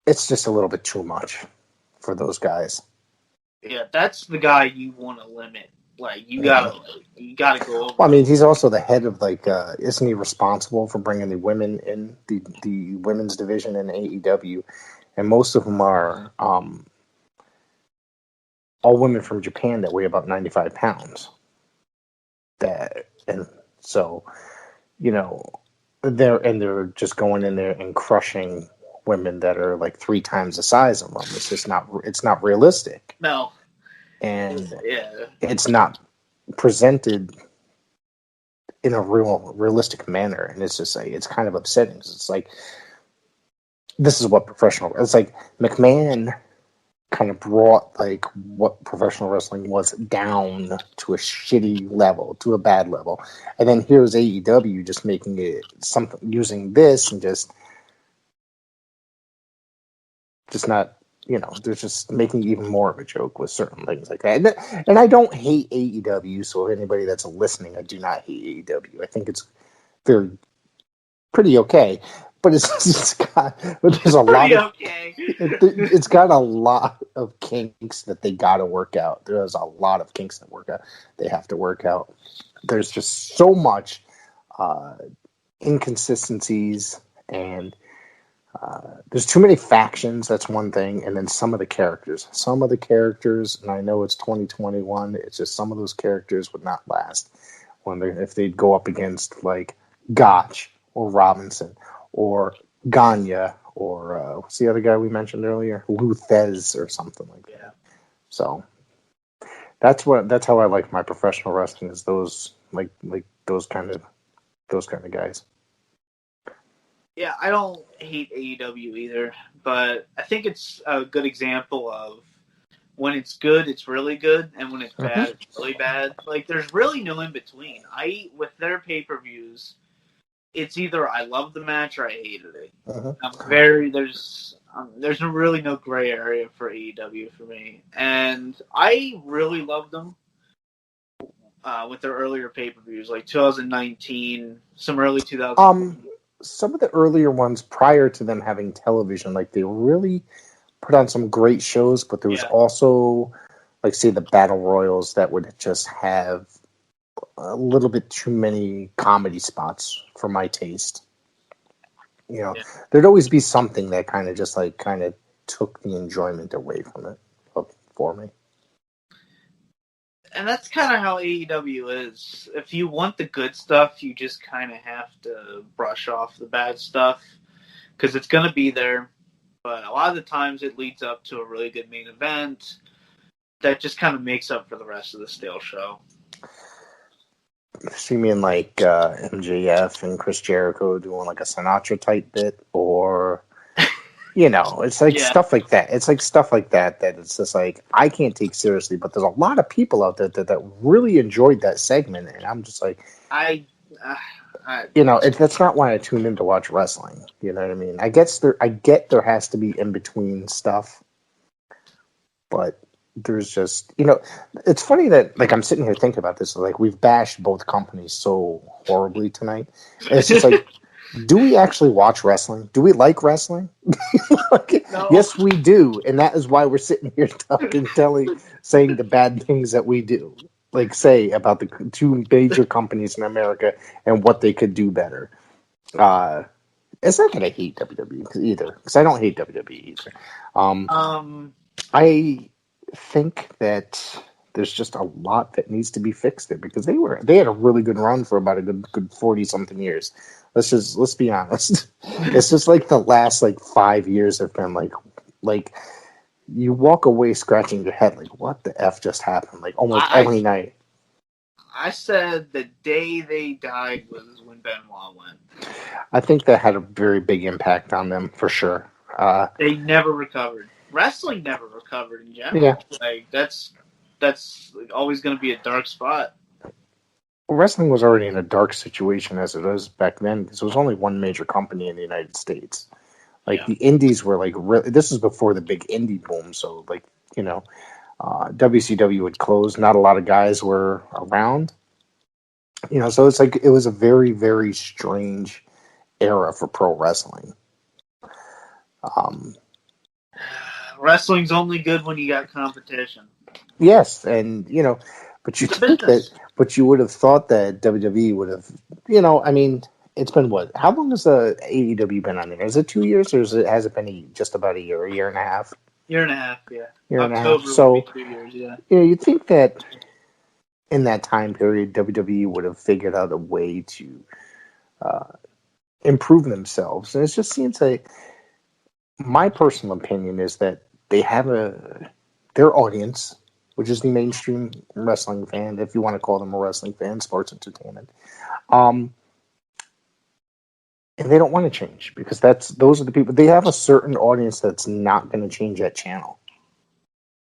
it's just a little bit too much for those guys.
Yeah, that's the guy you want to limit. Like you gotta go over.
Well, I mean, he's also the head of isn't he responsible for bringing the women in the women's division in AEW, and most of them are all women from Japan that weigh about 95 pounds. And so, they're just going in there and crushing women that are like 3 times the size of them. It's just not realistic.
No.
And it's not presented in a realistic manner, and it's just like it's kind of upsetting. It's like this is what it's like McMahon kind of brought like what professional wrestling was down to a shitty level, to a bad level, and then here's AEW just making it something using this and just not. They're just making even more of a joke with certain things like that. And I don't hate AEW, so anybody that's listening, I do not hate AEW. I think they're pretty okay, but it's got a lot of kinks that they got to work out. There's a lot of kinks that they have to work out. There's just so much inconsistencies and there's too many factions. That's one thing, and then some of the characters, and I know it's 2021. It's just some of those characters would not last if they'd go up against like Gotch or Robinson or Gagne or what's the other guy we mentioned earlier, Luthez or something like that. So that's how I like my professional wrestling, is those like those kind of guys.
Yeah, I don't hate AEW either, but I think it's a good example of when it's good, it's really good, and when it's bad, it's really bad. Like, there's really no in between. With their pay-per-views, it's either I love the match or I hated it. There's really no gray area for AEW for me, and I really loved them with their earlier pay-per-views, like 2019, some early 2000.
Some of the earlier ones prior to them having television, like they really put on some great shows, but there was also, like, say, the Battle Royals that would just have a little bit too many comedy spots for my taste. There'd always be something that kind of took the enjoyment away from it for me.
And that's kind of how AEW is. If you want the good stuff, you just kind of have to brush off the bad stuff, because it's going to be there. But a lot of the times it leads up to a really good main event that just kind of makes up for the rest of the stale show.
So you mean like MJF and Chris Jericho doing like a Sinatra type bit, or it's like stuff like that. It's like stuff like that it's just like I can't take seriously, but there's a lot of people out there that really enjoyed that segment, and I'm just like, that's not why I tune in to watch wrestling. You know what I mean? I get there has to be in between stuff, but there's just it's funny that like I'm sitting here thinking about this. Like we've bashed both companies so horribly tonight. And it's just like, do we actually watch wrestling? Do we like wrestling? No. Yes, we do, and that is why we're sitting here saying the bad things that we do. Like say about the 2 major companies in America and what they could do better. It's not that I hate WWE either, because I don't hate WWE either. I think that there's just a lot that needs to be fixed there, because they had a really good run for about a good 40-something years. Let's be honest. It's just like the last 5 years have been like you walk away scratching your head like, what the F just happened? Like almost every night.
I said the day they died was when Benoit went.
I think that had a very big impact on them for sure. They
never recovered. Wrestling never recovered in general.
Yeah.
Like that's that's always going to be a dark spot.
Wrestling was already in a dark situation as it was back then because there was only one major company in the United States. Like, the indies were like, this is before the big indie boom. So, like, WCW would close. Not a lot of guys were around. So it's like, it was a very, very strange era for pro wrestling.
Wrestling's only good when you got competition.
Yes, and but you think that, but you would have thought that WWE would have, I mean, it's been what? How long has the AEW been on there? Is it 2 years, or has it been just about a year and a half?
Year and a half, yeah.
Year and
October
a half. So,
would be 2 years, yeah.
You'd think that in that time period, WWE would have figured out a way to improve themselves, and it just seems like, my personal opinion is that they have their audience, which is the mainstream wrestling fan, if you want to call them a wrestling fan, sports entertainment. And they don't want to change because those are the people. They have a certain audience that's not going to change that channel.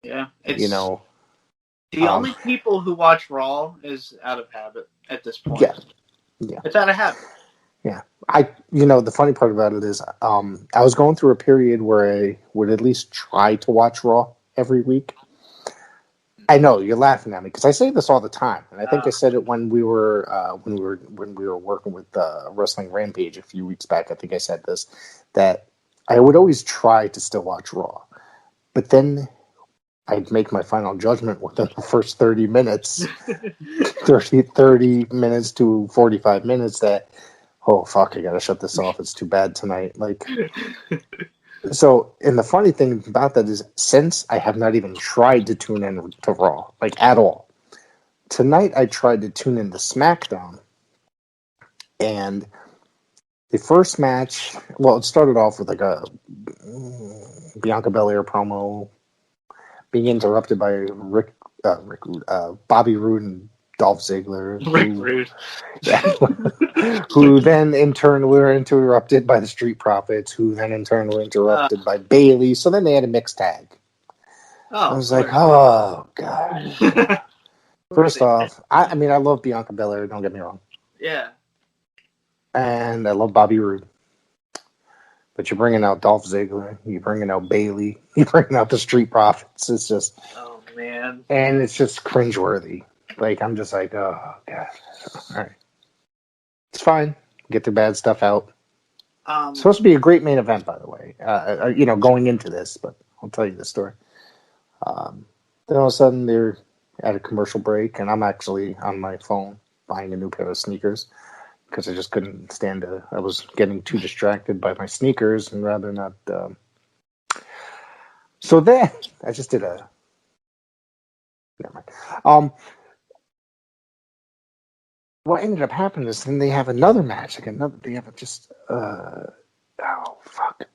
Yeah,
the
only people who watch Raw is out of habit at this point.
Yeah,
it's out of habit.
Yeah, the funny part about it is, I was going through a period where I would at least try to watch Raw every week. I know you're laughing at me because I say this all the time, and I think I said it when we were working with Wrestling Rampage a few weeks back. I think I said this, that I would always try to still watch Raw, but then I'd make my final judgment within the first 30 minutes, 30 minutes to 45 minutes that, oh fuck, I gotta shut this off. It's too bad tonight. Like. So, and the funny thing about that is, since I have not even tried to tune in to Raw, like, at all, tonight I tried to tune in to SmackDown, and the first match, well, it started off with like a Bianca Belair promo, being interrupted by Bobby Roode and Dolph Ziggler. Who then in turn were interrupted by the Street Profits, who then in turn were interrupted by Bayley. So then they had a mixed tag. I was like, oh god. First off, I mean, I love Bianca Belair, don't get me wrong.
Yeah.
And I love Bobby Roode. But you're bringing out Dolph Ziggler, you're bringing out Bayley, you're bringing out the Street Profits. It's just,
oh man.
And it's just cringeworthy. Like, I'm just like, oh god. All right. It's fine. Get the bad stuff out. It's supposed to be a great main event, by the way. Going into this, but I'll tell you the story. Then all of a sudden they're at a commercial break, and I'm actually on my phone buying a new pair of sneakers because I just couldn't stand it. I was getting too distracted by my sneakers and rather not. So then I just did a. Never mind. What ended up happening is then they have another match. They have just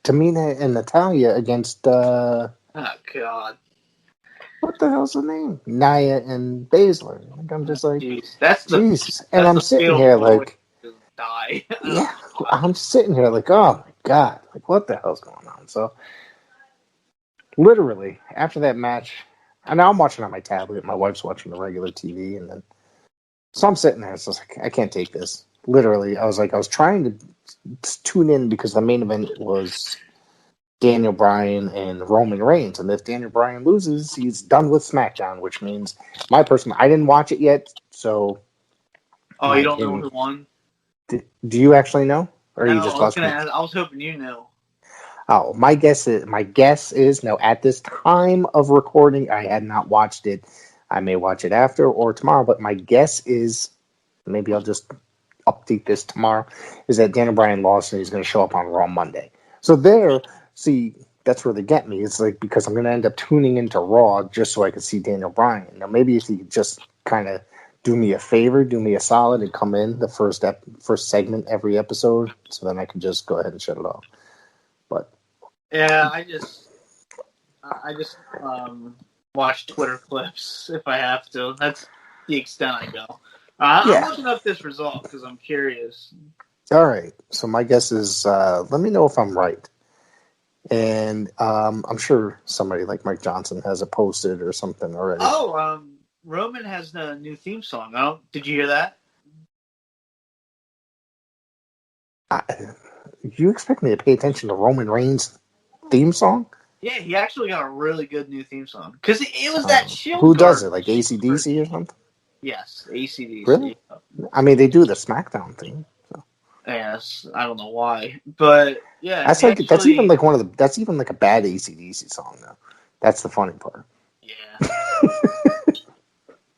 Tamina and Natalia against
oh god,
what the hell's the name? Nia and Baszler. Like, I'm just like,
Jesus.
And I'm sitting here like,
die.
Yeah, I'm sitting here like, oh my god, like what the hell's going on? So literally after that match, and now I'm watching on my tablet. My wife's watching the regular TV, and then. So I'm sitting there, so I was like, I can't take this. Literally, I was trying to tune in because the main event was Daniel Bryan and Roman Reigns. And if Daniel Bryan loses, he's done with SmackDown, which means I didn't watch it yet, so...
Oh, you don't know who won?
Do you actually know? Or
no,
you just lost me?
I was hoping you knew.
Oh, my guess is, now at this time of recording, I had not watched it. I may watch it after or tomorrow, but my guess is, maybe I'll just update this tomorrow, is that Daniel Bryan lost and he's going to show up on Raw Monday. So that's where they get me. It's like, because I'm going to end up tuning into Raw just so I can see Daniel Bryan. Now, maybe if you could just kind of do me a favor, do me a solid, and come in the first segment every episode, so then I can just go ahead and shut it off. But
yeah, I just watch Twitter clips if I have to. That's the extent I go. I'm looking up this result because I'm curious.
All right. So my guess is, let me know if I'm right. And I'm sure somebody like Mike Johnson has it posted or something already.
Oh, Roman has a new theme song. Did you hear that?
You expect me to pay attention to Roman Reigns' theme song?
Yeah, he actually got a really good new theme song. Because it was that Shield
Who does
card.
it? Like AC/DC or something?
Yes, AC/DC.
Really? I mean, they do the SmackDown theme. So.
Yes, I don't know why, but yeah,
That's even like that's even like a bad AC/DC song though. That's the funny part.
Yeah.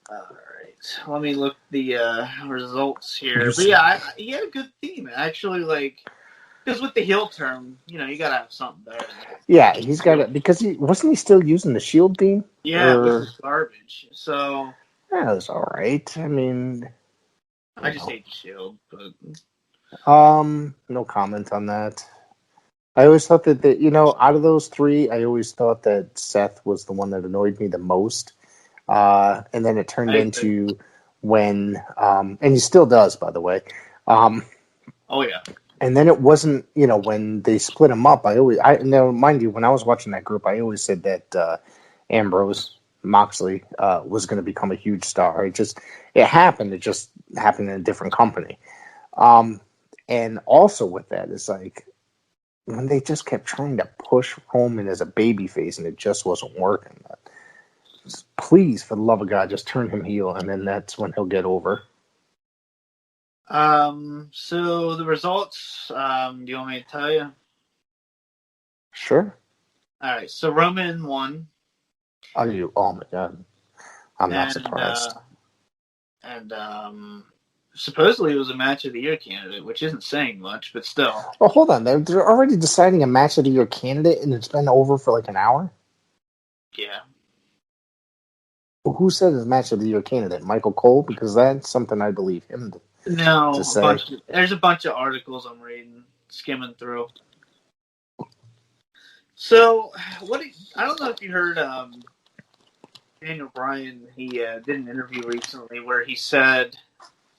All right, let me look the results here. But yeah, he had a good theme actually. Like, because with the heel term, you gotta have something better.
Yeah, he's got it because wasn't he still using the Shield theme?
Yeah, which is garbage. So
yeah, it was all right. I mean,
I just hate the Shield, but
no comment on that. I always thought that out of those three, I always thought that Seth was the one that annoyed me the most. And then it turned into when, and he still does, by the way.
Oh yeah.
And then it wasn't, when they split him up. Now mind you, when I was watching that group, I always said that Ambrose Moxley was going to become a huge star. It happened. It just happened in a different company. And also with that, it's like when they just kept trying to push Roman as a babyface, and it just wasn't working. Please, for the love of God, just turn him heel, and then that's when he'll get over.
So the results, do you want me to tell you?
Sure.
All right, so Roman won.
Oh my God. I'm not surprised.
And supposedly it was a match of the year candidate, which isn't saying much, but still.
Well, hold on. They're already deciding a match of the year candidate, and it's been over for like an hour?
Yeah.
Well, who said it's match of the year candidate? Michael Cole? Because that's something I believe him to say.
There's a bunch of articles I'm reading, skimming through. So, I don't know if you heard Daniel Bryan, he did an interview recently where he said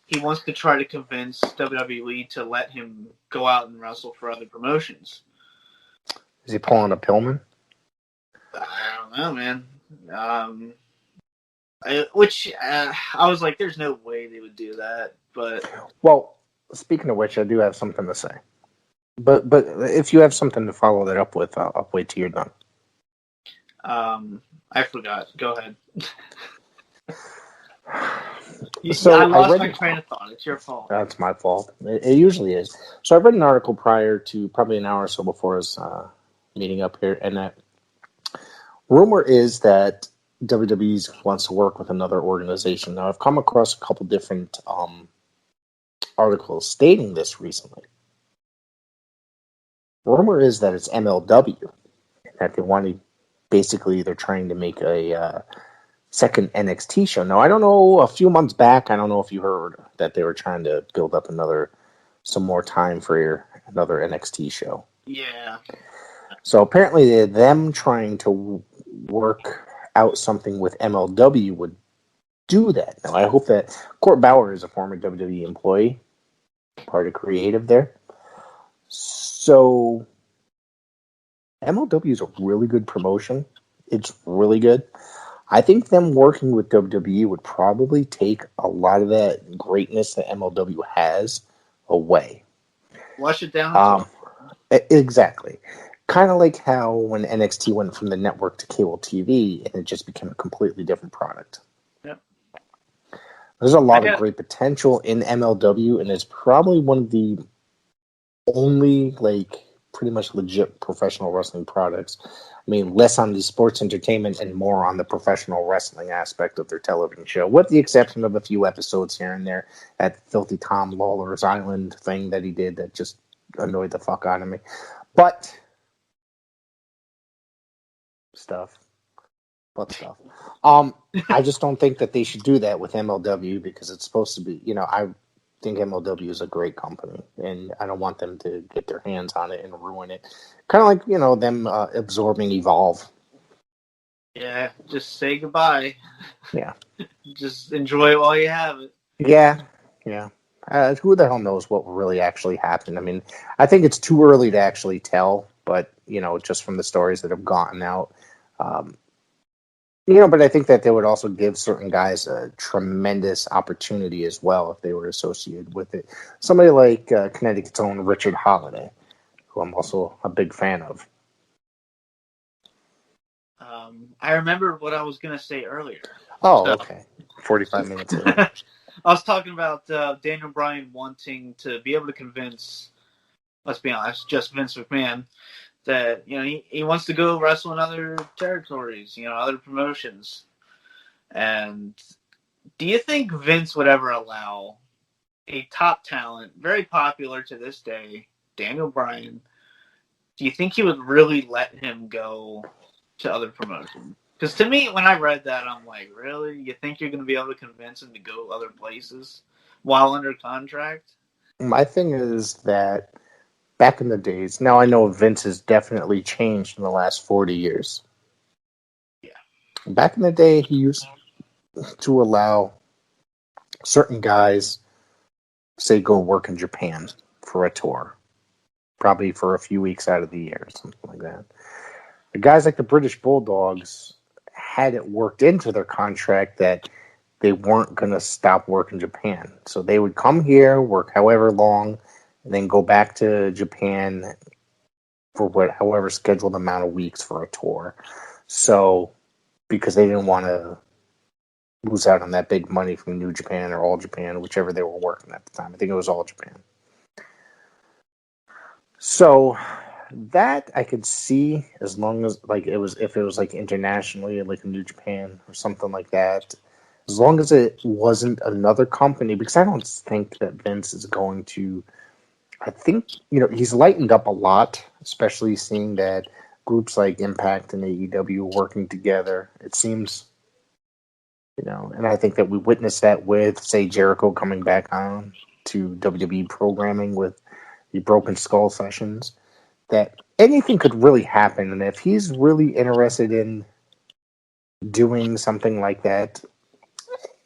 he wants to try to convince WWE to let him go out and wrestle for other promotions.
Is he pulling a Pillman?
I don't know, man. I was like, there's no way they would do that. But
well, speaking of which, I do have something to say. But if you have something to follow that up with, I'll wait till you're done.
I forgot. Go ahead.
So
I lost my train of thought. It's your fault.
That's my fault. It usually is. So I read an article prior to probably an hour or so before us meeting up here, and that rumor is that WWE wants to work with another organization. Now, I've come across a couple different articles stating this recently. Rumor is that it's MLW, that they want to basically, they're trying to make a second NXT show. Now, I don't know, a few months back, I don't know if you heard that they were trying to build up some more time for another NXT show.
Yeah.
So apparently them trying to work out something with MLW would do that. Now, I hope that Court Bauer is a former WWE employee, part of creative there. So MLW is a really good promotion. It's really good. I think them working with WWE would probably take a lot of that greatness that MLW has away.
Wash it down.
Exactly. Kind of like how when NXT went from the network to cable TV and it just became a completely different product.
Yep.
There's a lot of great potential in MLW, and it's probably one of the only pretty much legit professional wrestling products. I mean, less on the sports entertainment and more on the professional wrestling aspect of their television show, with the exception of a few episodes here and there. That Filthy Tom Lawler's Island thing that he did that just annoyed the fuck out of me. But stuff. I just don't think that they should do that with MLW because it's supposed to be, I think MLW is a great company, and I don't want them to get their hands on it and ruin it. Kind of like, them absorbing Evolve.
Yeah, just say goodbye.
Yeah.
Just enjoy it while you have it.
Yeah. Who the hell knows what will really actually happen? I mean, I think it's too early to actually tell but, just from the stories that have gotten out. But I think that they would also give certain guys a tremendous opportunity as well if they were associated with it. Somebody like Connecticut's own Richard Holiday, who I'm also a big fan of.
I remember what I was going to say earlier.
Oh, okay. 45 minutes in.
I was talking about Daniel Bryan wanting to be able to convince, let's be honest, just Vince McMahon, that he wants to go wrestle in other territories, other promotions. And do you think Vince would ever allow a top talent, very popular to this day, Daniel Bryan? Do you think he would really let him go to other promotions? Because to me, when I read that, I'm like, really? You think you're going to be able to convince him to go other places while under contract?
My thing is that back in the days, now I know Vince has definitely changed in the last 40 years.
Yeah.
Back in the day, he used to allow certain guys, say, go work in Japan for a tour, probably for a few weeks out of the year or something like that. The guys like the British Bulldogs had it worked into their contract that they weren't going to stop working Japan. So they would come here, work however long, and then go back to Japan for however scheduled amount of weeks for a tour. So, because they didn't want to lose out on that big money from New Japan or All Japan, whichever they were working at the time. I think it was All Japan. So that I could see, as long as if it was like internationally, like New Japan or something like that. As long as it wasn't another company, because I don't think that Vince is going to. I think he's lightened up a lot, especially seeing that groups like Impact and AEW are working together. It seems, and I think that we witnessed that with, say, Jericho coming back on to WWE programming with the Broken Skull sessions. That anything could really happen, and if he's really interested in doing something like that,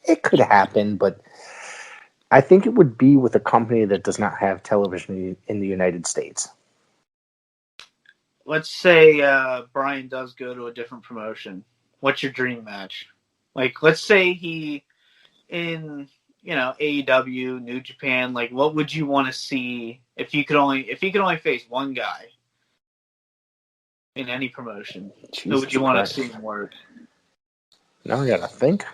it could happen, but I think it would be with a company that does not have television in the United States.
Let's say Brian does go to a different promotion. What's your dream match? Like, let's say he in AEW, New Japan. Like, what would you want to see if he could only face one guy in any promotion? Who would you want to see him work?
Now I gotta think.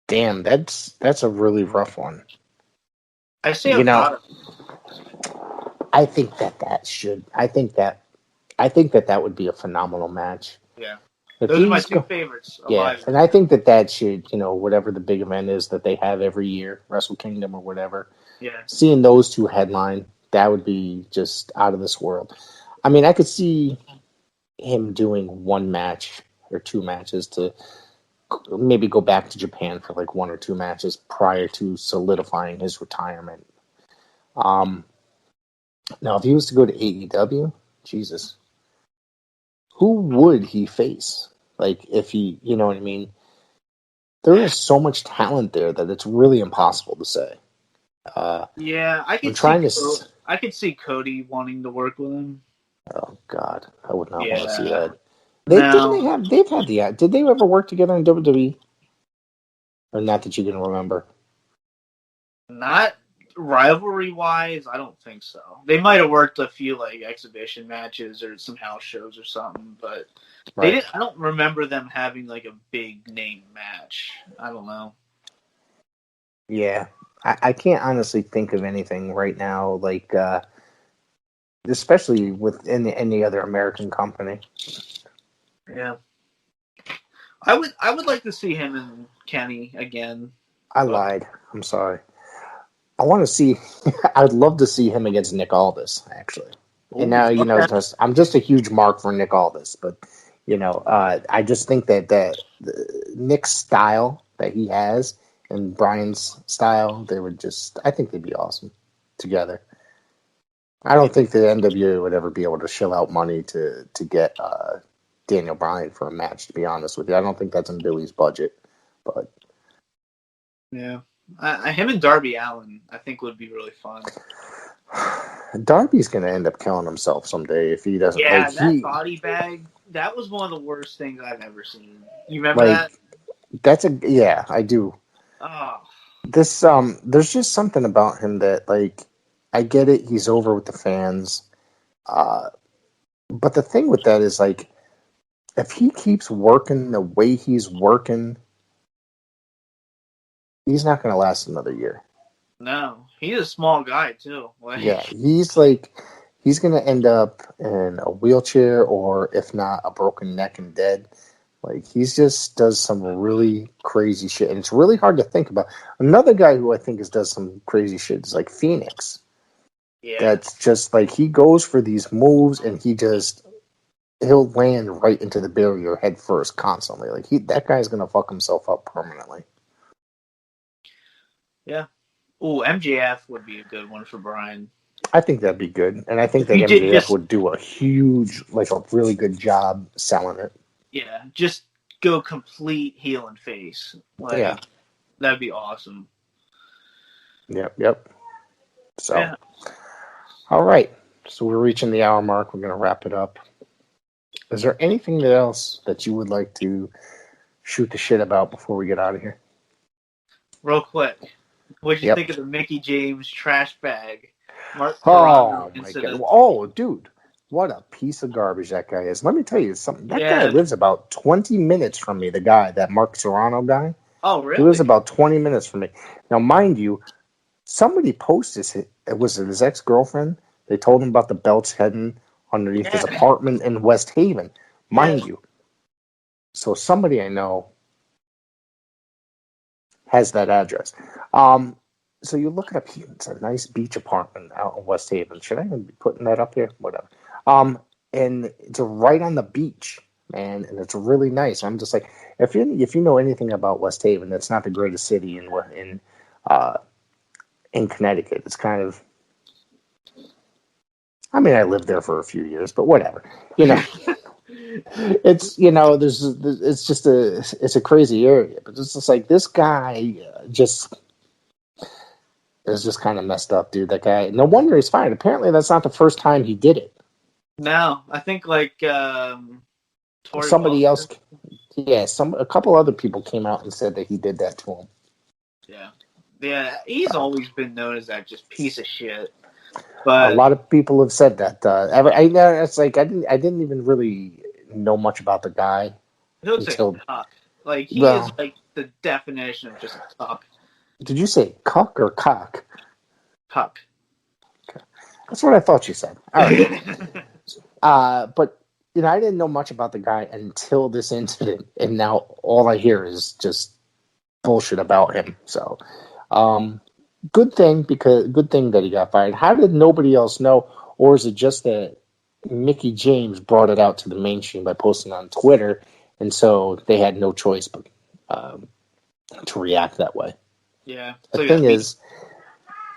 Damn, that's a really rough one.
I say
I think that would be a phenomenal match.
Yeah. Those are my two favorites.
Yeah, and I think that should, whatever the big event is that they have every year, Wrestle Kingdom or whatever.
Yeah.
Seeing those two headline, that would be just out of this world. I mean, I could see him doing one match or two matches to maybe go back to Japan for like one or two matches prior to solidifying his retirement. Now, if he was to go to AEW, Jesus, who would he face? Like, if he, you know what I mean? There is so much talent there that it's really impossible to say.
Yeah, I could see Cody wanting to work with him.
Oh God, I would not want to see that. Did they ever work together in WWE? Or not that you can remember?
Not rivalry-wise, I don't think so. They might have worked a few like exhibition matches or some house shows or something, but they didn't. I don't remember them having like a big name match. I don't know.
Yeah, I can't honestly think of anything right now, like especially with any other American company.
Yeah, I would like to see him and Kenny again.
I lied. I'm sorry. I want to see. I'd love to see him against Nick Aldis, actually. And now I'm just a huge mark for Nick Aldis, but I just think that Nick's style that he has and Brian's style, I think they'd be awesome together. I don't think the NWA would ever be able to shell out money to get Daniel Bryan for a match, to be honest with you. I don't think that's in Billy's budget, but
yeah. Him and Darby Allin, I think, would be really fun.
Darby's going to end up killing himself someday if he doesn't.
Yeah, that body bag, that was one of the worst things I've ever seen. You remember that?
Yeah, I do.
Oh.
There's just something about him that, like, I get it, he's over with the fans. But the thing with that is, like, if he keeps working the way he's working, he's not going to last another year.
No, he's a small guy too.
Yeah, he's going to end up in a wheelchair, or if not, a broken neck and dead. Like, he's just does some really crazy shit, and it's really hard to think about. Another guy who I think does some crazy shit is like Phoenix.
Yeah,
that's just like he goes for these moves, and he'll land right into the barrier head first constantly. Like that guy's gonna fuck himself up permanently.
Yeah. Ooh, MJF would be a good one for Brian.
I think that'd be good, and I think that MJF would do a really good job selling it.
Yeah, just go complete heel and face. Like, that'd be awesome.
Yep. So, all right. So we're reaching the hour mark. We're gonna wrap it up. Is there anything else that you would like to shoot the shit about before we get out of here?
Real quick, what did you think of the Mickey James trash bag?
Oh my god! Oh, dude, what a piece of garbage that guy is. Let me tell you something. That guy lives about 20 minutes from me. The guy, that Mark Serrano guy.
Oh, really?
He lives about 20 minutes from me. Now, mind you, somebody posted it was his ex-girlfriend. They told him about the belts heading underneath his apartment in West Haven. Mind you. So somebody I know has that address. So you look it up. It's a nice beach apartment out in West Haven. Should I even be putting that up here? Whatever. And it's right on the beach, man, and it's really nice. I'm just like, if you know anything about West Haven, it's not the greatest city in Connecticut. It's kind of, I mean, I lived there for a few years, but whatever. It's it's a crazy area, but it's just like this guy is just kind of messed up, dude. That guy. No wonder he's fired. Apparently, that's not the first time he did it.
No, I think
somebody else. Yeah, a couple other people came out and said that he did that to him.
Yeah. He's always been known as that just piece of shit. But
a lot of people have said that. It's like I didn't even really know much about the guy.
He looks like a cuck. Like he is like the definition of just a cuck.
Did you say cuck or cock?
Cuck.
Okay. That's what I thought you said. All right. But I didn't know much about the guy until this incident, and now all I hear is just bullshit about him. So, good thing that he got fired. How did nobody else know, or is it just that Mickey James brought it out to the mainstream by posting on Twitter, and so they had no choice but to react that way?
Yeah.
The thing is,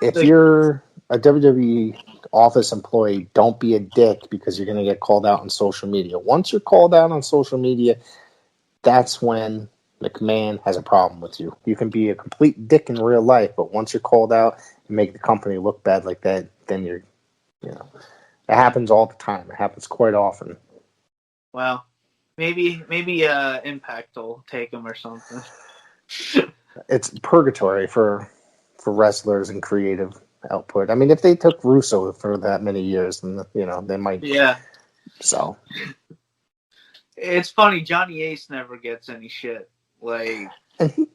if you're a WWE office employee, don't be a dick because you're going to get called out on social media. Once you're called out on social media, that's when McMahon has a problem with you. You can be a complete dick in real life, but once you're called out and make the company look bad like that, then it happens all the time. It happens quite often.
Well, maybe Impact will take him or something.
It's purgatory for wrestlers and creative output. I mean, if they took Russo for that many years, then they might.
Yeah.
So
it's funny. Johnny Ace never gets any shit. Like,
and he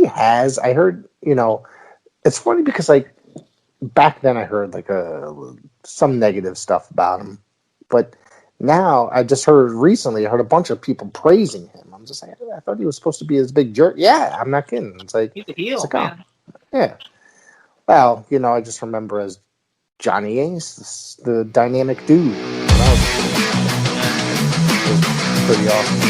has. I heard. It's funny because back then I heard some negative stuff about him, but now I just heard recently. I heard a bunch of people praising him. I'm just like, I thought he was supposed to be this big jerk. Yeah, I'm not kidding. It's like
he's a heel, man.
Yeah. Well, I just remember as Johnny Ace, the dynamic dude. It was pretty awesome.